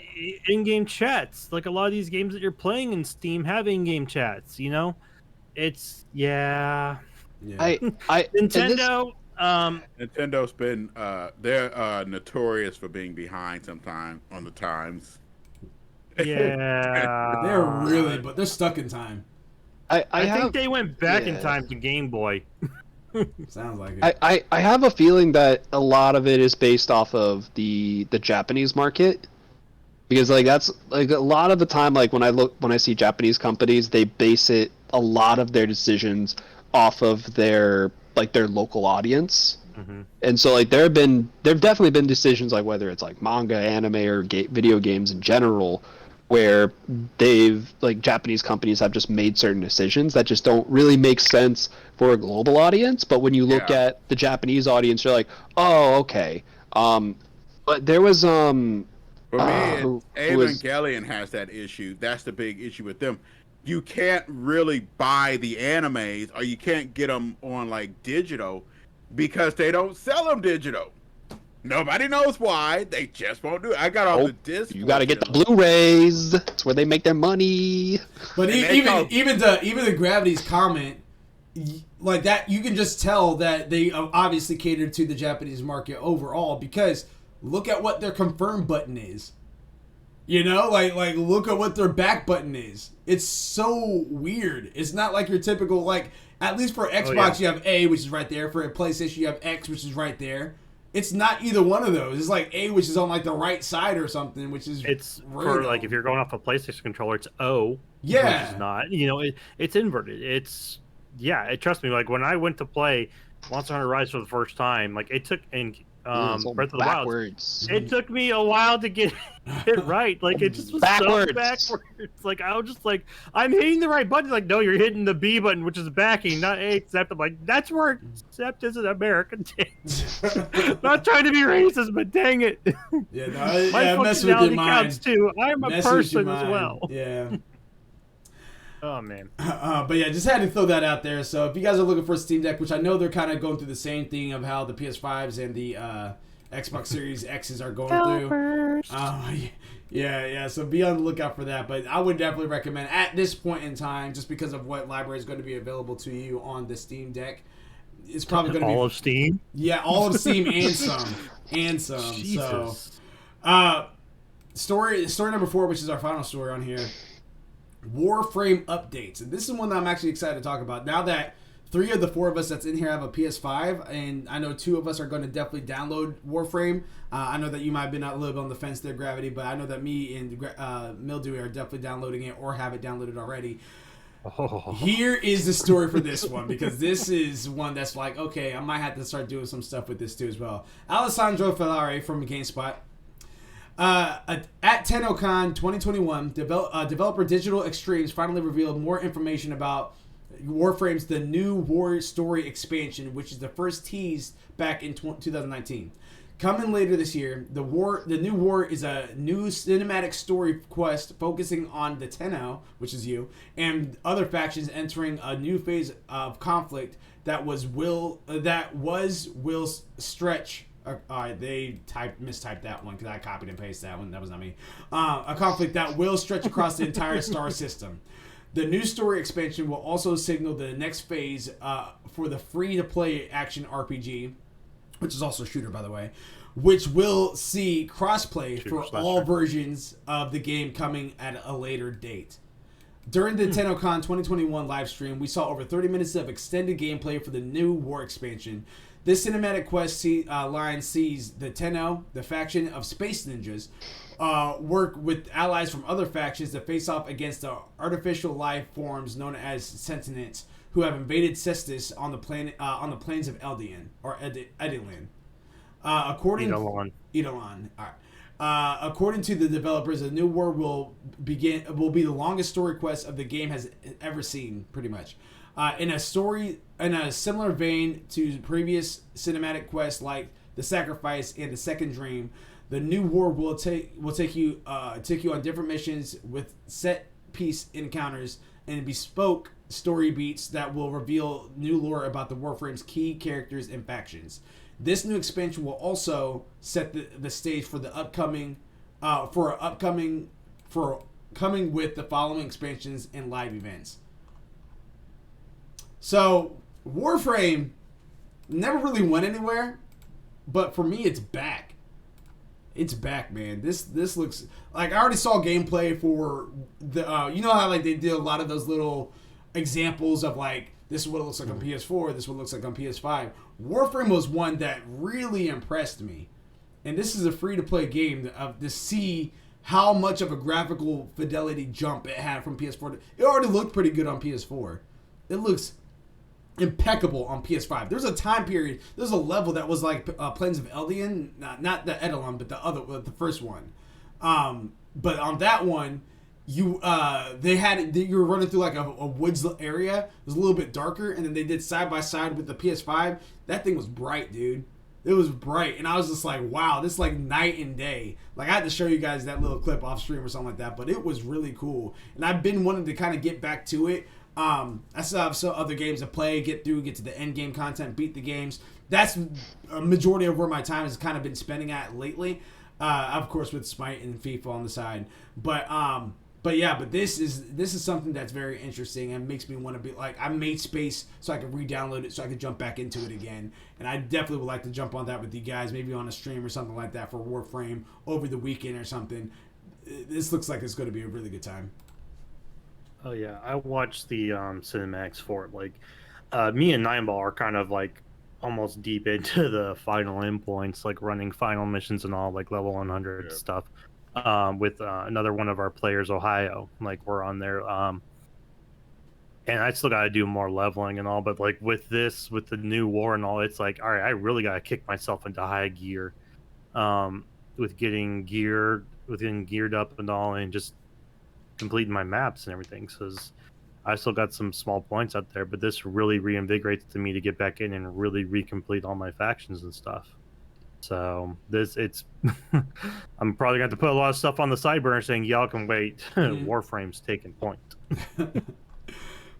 in-game chats. Like, a lot of these games that you're playing in Steam have in-game chats. You know, it's Nintendo. Nintendo's been they're notorious for being behind sometime on the times. Yeah, they're really, but they're stuck in time. I think they went back in time to Game Boy. Sounds like it. I have a feeling that a lot of it is based off of the Japanese market, because like that's like a lot of the time, like when I see Japanese companies, they base a lot of their decisions off of their local audience. Mm-hmm. And so like there have definitely been decisions, like whether it's like manga, anime, or video games in general, where Japanese companies have just made certain decisions that just don't really make sense for a global audience. But when you look at the Japanese audience, you're like, oh, okay. But there was for me, Evangelion has that issue. That's the big issue with them. You can't really buy the animes, or you can't get them on like digital, because they don't sell them digital. Nobody knows why. They just won't do it. I got all the discs. You got to get the Blu-rays. That's where they make their money. But even the Gravity's comment, like that, you can just tell that they obviously catered to the Japanese market overall, because look at what their confirm button is. You know, like look at what their back button is. It's so weird. It's not like your typical, like, at least for Xbox you have A, which is right there. For a PlayStation you have X, which is right there. It's not either one of those. It's like A, which is on like the right side or something, which is for like, if you're going off a PlayStation controller, it's O. Yeah, which is not. You know, it's inverted. It's trust me. Like when I went to play Monster Hunter Rise for the first time, like it took Breath of the Wild. It took me a while to get it right. Like it just was so backwards. Like I was just like, I'm hitting the right button. Like, no, you're hitting the B button, which is backing, not A accept. I'm like, that's where accept is an American thing. Not trying to be racist, but dang it. Yeah, no, my functionality counts too. I'm a person as well. Yeah. Oh man. But yeah, just had to throw that out there. So if you guys are looking for a Steam Deck, which I know they're kind of going through the same thing of how the PS5s and the Xbox Series X's are going through. Yeah. So be on the lookout for that. But I would definitely recommend at this point in time, just because of what library is going to be available to you on the Steam Deck. It's probably going to be all of Steam. Yeah, all of Steam and some. Jesus. So, story number 4, which is our final story on here. Warframe updates, and this is one that I'm actually excited to talk about. Now that 3 of the 4 of us that's in here have a PS5, and I know 2 of us are going to definitely download Warframe. I know that you might have been a little bit on the fence there, Gravity, but I know that me and Mildew are definitely downloading it or have it downloaded already. Oh. Here is the story for this one, because this is one that's like, okay, I might have to start doing some stuff with this too as well. Alessandro Ferrari from GameSpot. At TennoCon 2021, developer Digital Extremes finally revealed more information about Warframe's The New War Story expansion, which is the first teased back in 2019. Coming later this year, the New War is a new cinematic story quest focusing on the Tenno, which is you, and other factions entering a new phase of conflict that will stretch. They mistyped that one because I copied and pasted that one. That was not me. A conflict that will stretch across the entire star system. The new story expansion will also signal the next phase for the free-to-play action RPG, which is also a shooter, by the way, which will see crossplay for all versions of the game coming at a later date. During the TennoCon 2021 live stream, we saw over 30 minutes of extended gameplay for the new war expansion. This cinematic quest line sees the Tenno, the faction of space ninjas, work with allies from other factions to face off against the artificial life forms known as sentients, who have invaded Cestus on the plains of Eldian or Edelin. According to the developers, the new war will be the longest story quest of the game has ever seen, pretty much. In a similar vein to previous cinematic quests like the Sacrifice and the Second Dream, the new war will take you on different missions with set piece encounters and bespoke story beats that will reveal new lore about the Warframe's key characters and factions. This new expansion will also set the stage for the coming with the following expansions and live events. So, Warframe never really went anywhere, but for me, it's back. It's back, man. This looks like I already saw gameplay for the. You know how like they did a lot of those little examples of like this is what it looks like on PS4. This is what it looks like on PS5. Warframe was one that really impressed me, and this is a free-to-play game to see how much of a graphical fidelity jump it had from PS4. It already looked pretty good on PS4. It looks impeccable on PS5. There's a time period. There's a level that was like Plains of Eldian, not the Edelon, but the first one. But on that one, you were running through like a woods area. It was a little bit darker, and then they did side by side with the PS5. That thing was bright, dude. It was bright, and I was just like, wow, this is like night and day. Like I had to show you guys that little clip off stream or something like that, but it was really cool, and I've been wanting to kind of get back to it. I still have some other games to play, get to the end game content, beat the games. that's a majority of where my time has kind of been spending at lately. Of course, with Smite and FIFA on the side, but yeah, but this is something that's very interesting and makes me want to be like, I made space so I could re-download it so I could jump back into it again, and I definitely would like to jump on that with you guys, maybe on a stream or something like that for Warframe over the weekend or something. This looks like it's going to be a really good time. Oh yeah, I watched the cinematics for it. Like, me and Nineball are kind of like almost deep into the final endpoints, like running final missions and all, like level 100 stuff. With another one of our players, Ohio. Like, we're on there, and I still got to do more leveling and all. But like with this, with the new war and all, it's like, all right, I really got to kick myself into high gear, with getting geared up and all, and just completing my maps and everything. Because I still got some small points out there, but this really reinvigorates me to get back in and really recomplete all my factions and stuff. So it's I'm probably going to have to put a lot of stuff on the side burner saying y'all can wait. Warframe's taking point.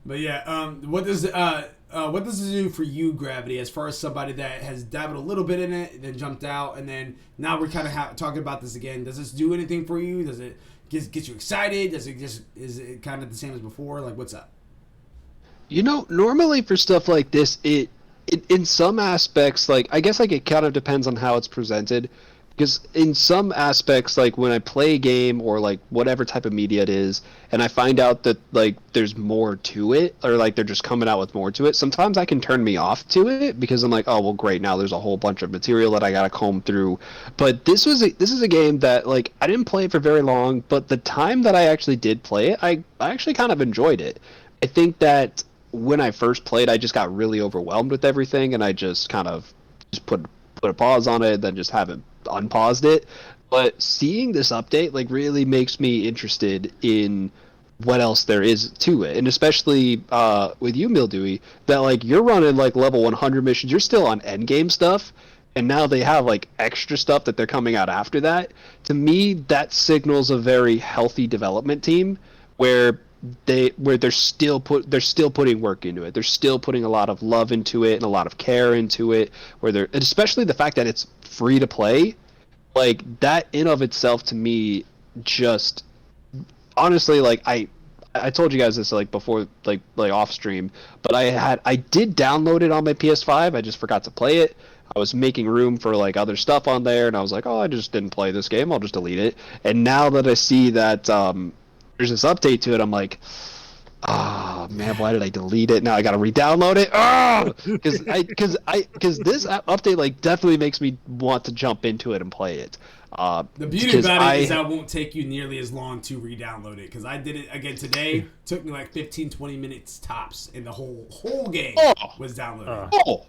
But yeah, what does it do for you, Gravity, as far as somebody that has dabbled a little bit in it, then jumped out, and then now we're kind of talking about this again? Does this do anything for you? Does it get you excited? Is it kind of the same as before? Like, what's up? You know, normally for stuff like this, it in some aspects, like, I guess like it kind of depends on how it's presented, because in some aspects, like when I play a game or like whatever type of media it is, and I find out that like there's more to it, or like they're just coming out with more to it, sometimes I can turn me off to it because I'm like, oh well, great, now there's a whole bunch of material that I gotta comb through. But this is a game that, like, I didn't play it for very long, but the time that I actually did play it, I actually kind of enjoyed it. I think that when I first played, I just got really overwhelmed with everything, and I just kind of just put a pause on it, then just haven't unpaused it. But seeing this update like really makes me interested in what else there is to it, and especially with you, Mildewy, that like you're running like level 100 missions, you're still on endgame stuff, and now they have like extra stuff that they're coming out after that. To me, that signals a very healthy development team where they're still putting work into it. They're still putting a lot of love into it and a lot of care into it. And especially the fact that it's free to play, like that in of itself to me, just honestly, like I told you guys this like before, like off stream, but I did download it on my PS5. I just forgot to play it. I was making room for like other stuff on there, and I was like, oh, I just didn't play this game. I'll just delete it. And now that I see that there's this update to it, I'm like, oh man, why did I delete it? Now I gotta re-download it. Oh, because this update like definitely makes me want to jump into it and play it. The beauty about it is that it won't take you nearly as long to re-download it, because I did it again today. Took me like 15-20 minutes tops, and the whole game was downloaded.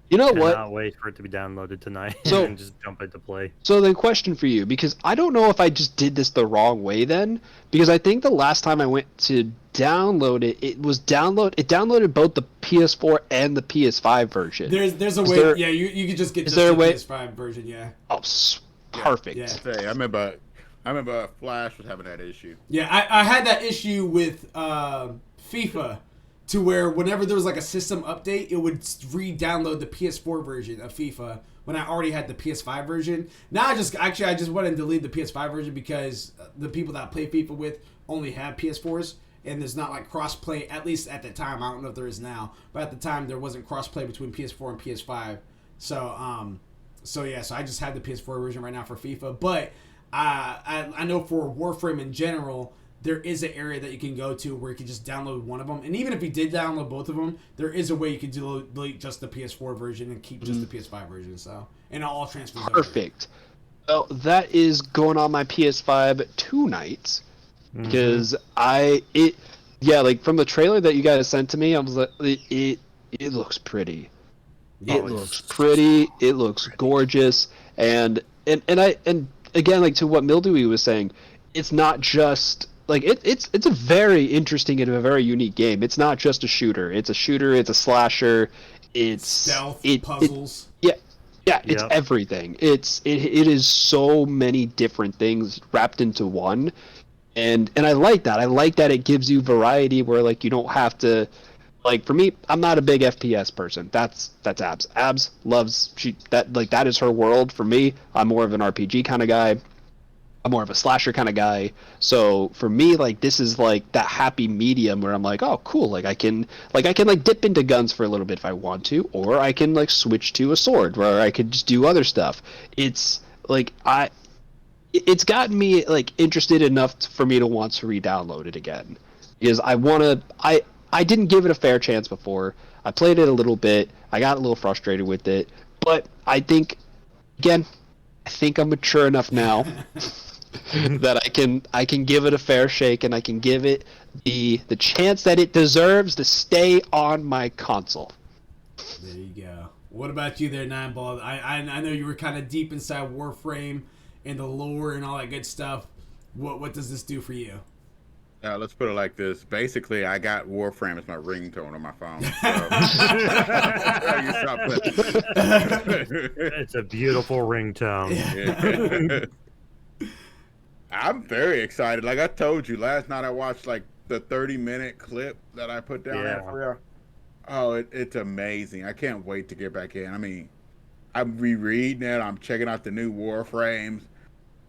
You know what? I cannot wait for it to be downloaded tonight and just jump into play. So the question for you, because I don't know if I just did this the wrong way then, because I think the last time I went to download it, it downloaded both the PS4 and the PS5 version. There's a way. You could just get the PS5 version. Yeah. Oh, perfect. Yeah. I remember Flash was having that issue. Yeah, I had that issue with FIFA. To where whenever there was like a system update, it would re-download the PS4 version of FIFA when I already had the PS5 version. Now I just went and deleted the PS5 version because the people that I play FIFA with only have PS4s, and there's not like cross-play, at least at the time. I don't know if there is now, but at the time there wasn't cross-play between PS4 and PS5. So I just had the PS4 version right now for FIFA. But I know for Warframe in general, there is an area that you can go to where you can just download one of them. And even if you did download both of them, there is a way you can delete just the PS4 version and keep just the PS5 version. So, and it all transfers perfect. Well, that is going on my PS5 tonight, because like from the trailer that you guys sent to me, I was like, it looks pretty. It looks pretty. It looks gorgeous. And again, like to what Mildewy was saying, it's not just like it's a very interesting and a very unique game. It's not just a shooter. It's a shooter. It's a slasher. It's stealth, puzzles. It's everything. It is so many different things wrapped into one, and I like that. I like that it gives you variety where like you don't have to Like for me, I'm not a big FPS person. That's Abs. Abs loves that is her world. For me, I'm more of an RPG kind of guy. I'm more of a slasher kind of guy. So for me, like this is like that happy medium where I'm like, oh cool, like I can dip into guns for a little bit if I want to, or I can like switch to a sword where I could just do other stuff. It's like it's gotten me like interested enough for me to want to re-download it again, because I didn't give it a fair chance before. I played it a little bit. I got a little frustrated with it, but I think again, I think I'm mature enough now that I can give it a fair shake, and I can give it the chance that it deserves to stay on my console. There you go. What about you there, Nine Ball? I know you were kind of deep inside Warframe and the lore and all that good stuff. What does this do for you? Let's put it like this. Basically, I got Warframe as my ringtone on my phone. So. It's a beautiful ringtone. Yeah. I'm very excited. Like I told you last night, I watched like the 30-minute clip that I put down there for you. Oh, it's amazing. I can't wait to get back in. I mean, I'm rereading it. I'm checking out the new Warframes.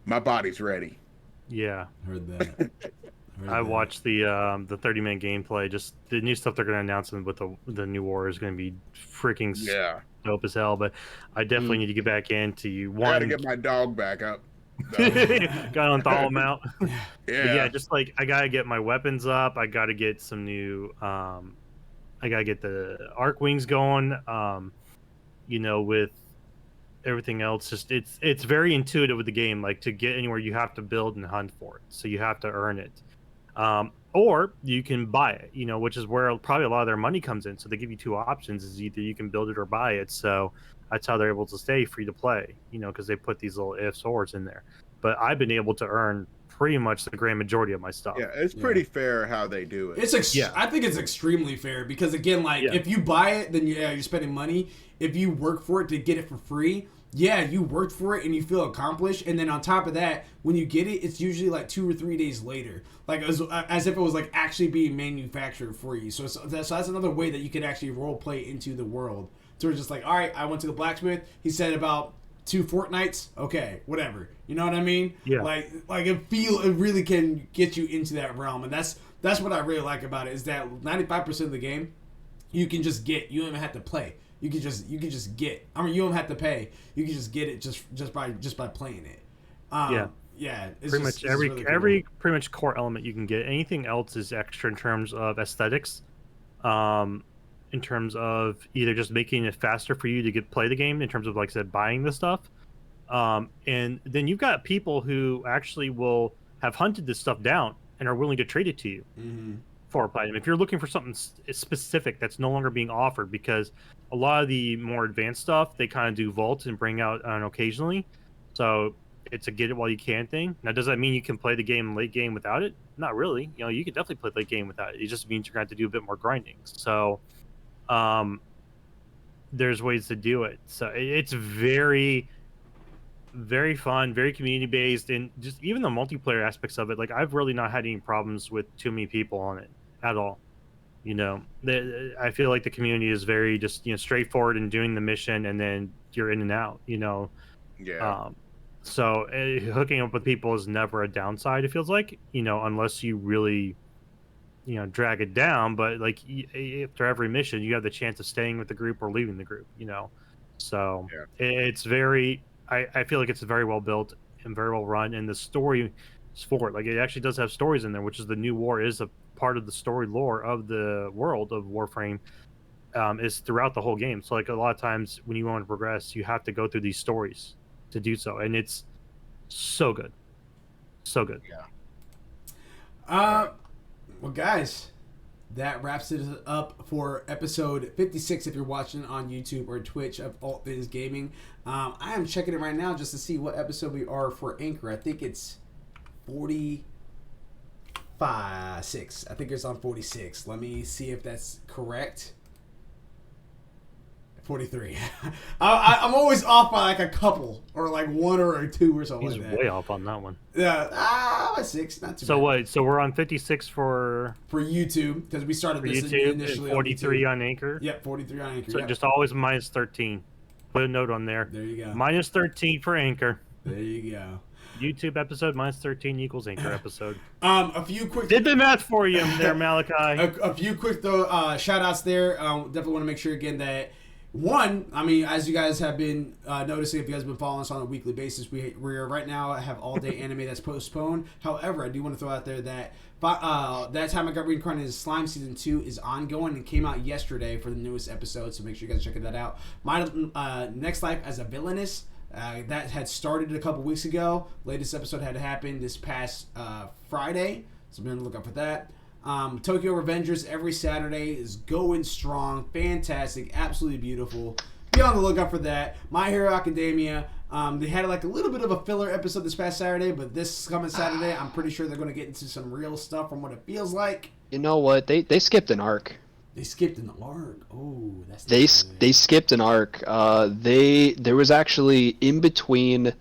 My body's ready. Yeah. Heard that. I watched the 30-minute gameplay. Just the new stuff they're going to announce with the new war is going to be freaking dope as hell. But I definitely need to get back into you. I got to get my dog back up. Got on thaw him out. Yeah, just like I gotta get my weapons up. I gotta get some new. I gotta get the arc wings going. With everything else, just it's very intuitive with the game. Like to get anywhere, you have to build and hunt for it. So you have to earn it. Or you can buy it. Which is where probably a lot of their money comes in. So they give you two options: is either you can build it or buy it. So that's how they're able to stay free to play, because they put these little if swords in there. But I've been able to earn pretty much the grand majority of my stuff. Yeah, it's pretty fair how they do it. I think it's extremely fair because again, if you buy it, then you're spending money. If you work for it to get it for free, you worked for it and you feel accomplished. And then on top of that, when you get it, it's usually like 2 or 3 days later, like as if it was like actually being manufactured for you. So that's another way that you can actually role play into the world. So it's just like, all right, I went to the blacksmith. He said about 2 fortnights. Okay, whatever. You know what I mean? Yeah. Like it really can get you into that realm, and that's what I really like about it is that 95% of the game you can just get. You don't even have to play. You can just get. I mean, you don't have to pay. You can just get it just by playing it. Yeah. It's pretty much every pretty much core element you can get. Anything else is extra in terms of aesthetics. In terms of either just making it faster for you to play the game, in terms of, like I said, buying the stuff. And then you've got people who actually will have hunted this stuff down and are willing to trade it to you for a item. If you're looking for something specific that's no longer being offered, because a lot of the more advanced stuff, they kind of do vault and bring out occasionally. So it's a get it while you can thing. Now, does that mean you can play the game late game without it? Not really. You can definitely play late game without it. It just means you're going to have to do a bit more grinding. So there's ways to do it. So it's very, very fun, very community based, and just even the multiplayer aspects of it. Like I've really not had any problems with too many people on it at all. I feel like the community is very just straightforward in doing the mission, and then you're in and out. Yeah. So hooking up with people is never a downside. It feels like unless you really drag it down, but like after every mission you have the chance of staying with the group or leaving the group, so it's very I feel like it's very well built and very well run, and the story is for it. Like it actually does have stories in there, which is the new war is a part of the story lore of the world of Warframe, is throughout the whole game. So like a lot of times when you want to progress, you have to go through these stories to do so, and it's so good. Well, guys, that wraps it up for episode 56 if you're watching on YouTube or Twitch of ALWT Things Gaming. I am checking it right now just to see what episode we are for Anchor. I think it's 46. I think it's on 46. Let me see if that's correct. 43. I'm always off by like a couple or like one or two or something He's like that. way off on that one. Yeah, 6, not too bad. What? So we're on 56 for YouTube because we started this YouTube initially and 43 on YouTube. on Anchor. Yep, 43 on Anchor. So just always minus 13. Put a note on there. There you go. Minus 13 for Anchor. There you go. YouTube episode minus 13 equals Anchor episode. A few quick. Did the math for you there, Malachi. A few quick shout outs there. Definitely want to make sure again that one, I mean, as you guys have been noticing, if you guys have been following us on a weekly basis, we are right now have all day anime that's postponed. However, I do want to throw out there that That Time I Got Reincarnated Slime Season 2 is ongoing and came out yesterday for the newest episode, so make sure you guys check that out. My Next Life as a Villainess, that had started a couple weeks ago. Latest episode had happened this past Friday, so be on the lookout for that. Tokyo Revengers every Saturday is going strong, fantastic, absolutely beautiful. Be on the lookout for that. My Hero Academia, they had like a little bit of a filler episode this past Saturday, but this coming Saturday, I'm pretty sure they're going to get into some real stuff from what it feels like. You know what? They skipped an arc. They skipped an arc. Oh, that's they skipped an arc. There was actually in between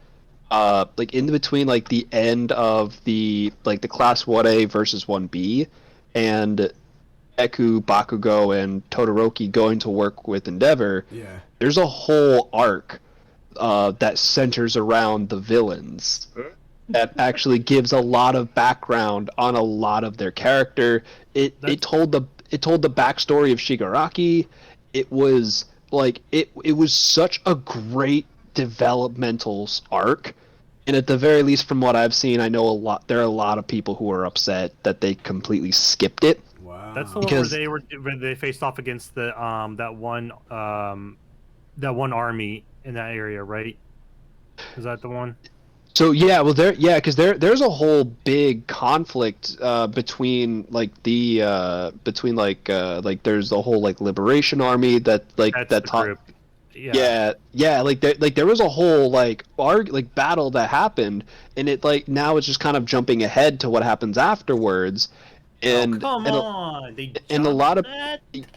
like the end of the class 1A versus 1B and Eku, Bakugo, and Todoroki going to work with Endeavor. Yeah. There's a whole arc that centers around the villains that actually gives a lot of background on a lot of their character. It told the backstory of Shigaraki. It was like it was such a great developmental arc. And at the very least, from what I've seen, I know there are a lot of people who are upset that they completely skipped it. Wow. That's the one where they faced off against the that one army in that area, right? Is that the one? So yeah, well because there's a whole big conflict between there's the whole liberation army that group. Yeah, there was a whole battle that happened, and it now it's just kind of jumping ahead to what happens afterwards. And a lot of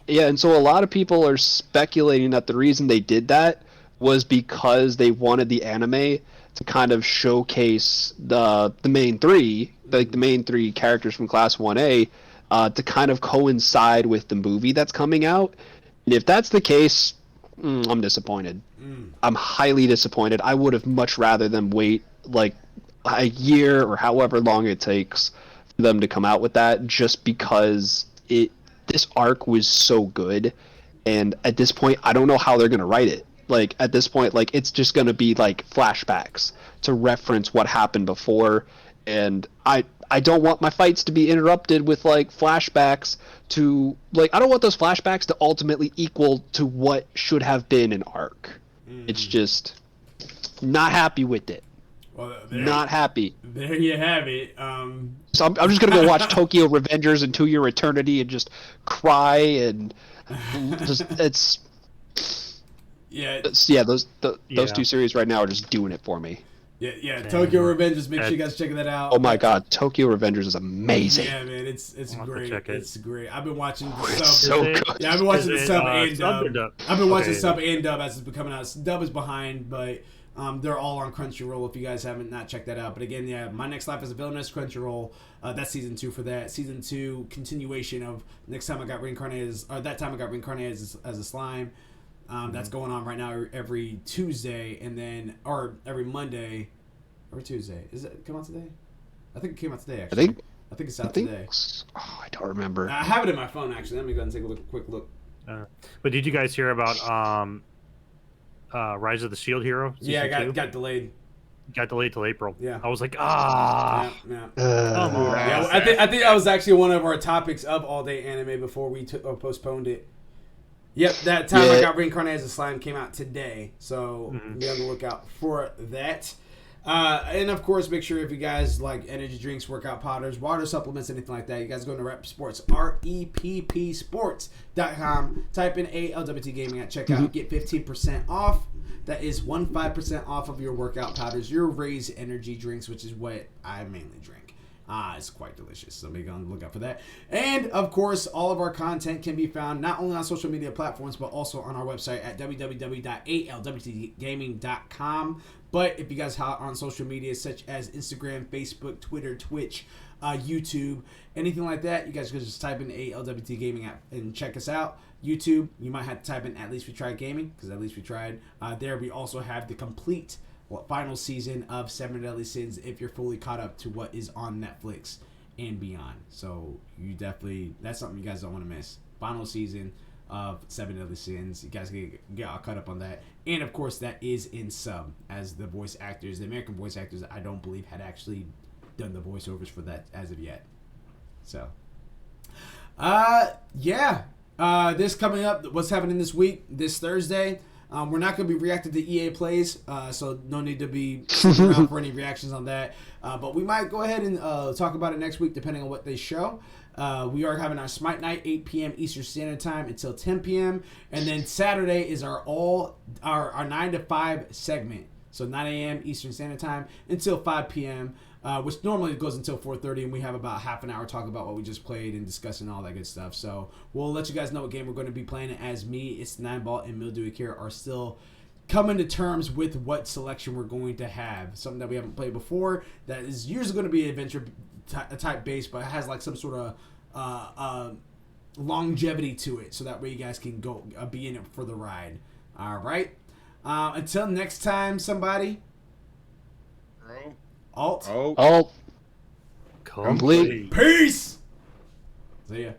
and so a lot of people are speculating that the reason they did that was because they wanted the anime to kind of showcase the main three, the main three characters from Class 1A, to kind of coincide with the movie that's coming out. And if that's the case, I'm disappointed. I'm highly disappointed. I would have much rather them wait a year or however long it takes for them to come out with that, just because this arc was so good. And at this point, I don't know how they're going to write it. At this point, it's just going to be flashbacks to reference what happened before. And I don't want my fights to be interrupted with flashbacks to I don't want those flashbacks to ultimately equal to what should have been an arc. It's just not happy with it. Well, not happy. There you have it. So I'm just gonna go watch Tokyo Revengers and 2 Year Eternity and just cry and those two series right now are just doing it for me. Yeah. Tokyo Revengers. Make sure you guys check that out. Oh my God, Tokyo Revengers is amazing. Yeah, man, it's great. It's great. I've been watching the sub. It's so good. Yeah, I've been watching the sub and dub. I've been watching sub and dub as it's been coming out. Dub is behind, but they're all on Crunchyroll. If you guys haven't not checked that out, but again, yeah, My Next Life as a Villainess, Crunchyroll. That's season 2 for that. Season 2 continuation of That Time I Got Reincarnated as a Slime. That's going on right now every Tuesday or every Monday or Tuesday. Is it come out today? I think it came out today, actually. I think it's out today. I don't remember. I have it in my phone, actually. Let me go ahead and take a quick look. But did you guys hear about Rise of the Shield Hero? Yeah, it got delayed. Got delayed till April. Yeah. I was like, Yeah. come on. Yeah, I think that was actually one of our topics of All Day Anime before we postponed it. Yep, That Time I Got Reincarnated as a Slime came out today, so be on the lookout for that. And of course, make sure if you guys like energy drinks, workout powders, water supplements, anything like that, you guys go to Rep Sports, REPPsports.com. Type in ALWT Gaming at checkout, get 15% off. That is 15% off of your workout powders, your Raise energy drinks, which is what I mainly drink. It's quite delicious, so be on the lookout for that. And of course, all of our content can be found not only on social media platforms but also on our website at www.alwtgaming.com. But if you guys are on social media such as Instagram, Facebook, Twitter, Twitch, YouTube, anything like that, you guys can just type in ALWT Gaming app and check us out. YouTube, you might have to type in At Least We Tried Gaming, because At Least We Tried. There we also have the complete final season of Seven Deadly Sins if you're fully caught up to what is on Netflix and beyond. So you definitely, that's something you guys don't want to miss. Final season of Seven Deadly Sins. You guys can get all caught up on that. And of course, that is in sub, as the voice actors, the American voice actors, I don't believe had actually done the voiceovers for that as of yet. So, yeah. This coming up, what's happening this week, this Thursday. We're not going to be reacting to EA Plays, so no need to be sitting around for any reactions on that. But we might go ahead and talk about it next week, depending on what they show. We are having our Smite Night, 8 p.m. Eastern Standard Time until 10 p.m. And then Saturday is our 9 to 5 segment. So 9 a.m. Eastern Standard Time until 5 p.m., which normally goes until 4:30, and we have about half an hour talk about what we just played and discussing all that good stuff. So we'll let you guys know what game we're going to be playing, as me, It's Nineball, and Mildew Akira are still coming to terms with what selection we're going to have. Something that we haven't played before that is usually going to be adventure type based, but has like some sort of longevity to it, so that way you guys can go be in it for the ride. All right. Until next time, somebody. Alt. Complete. Peace. See ya.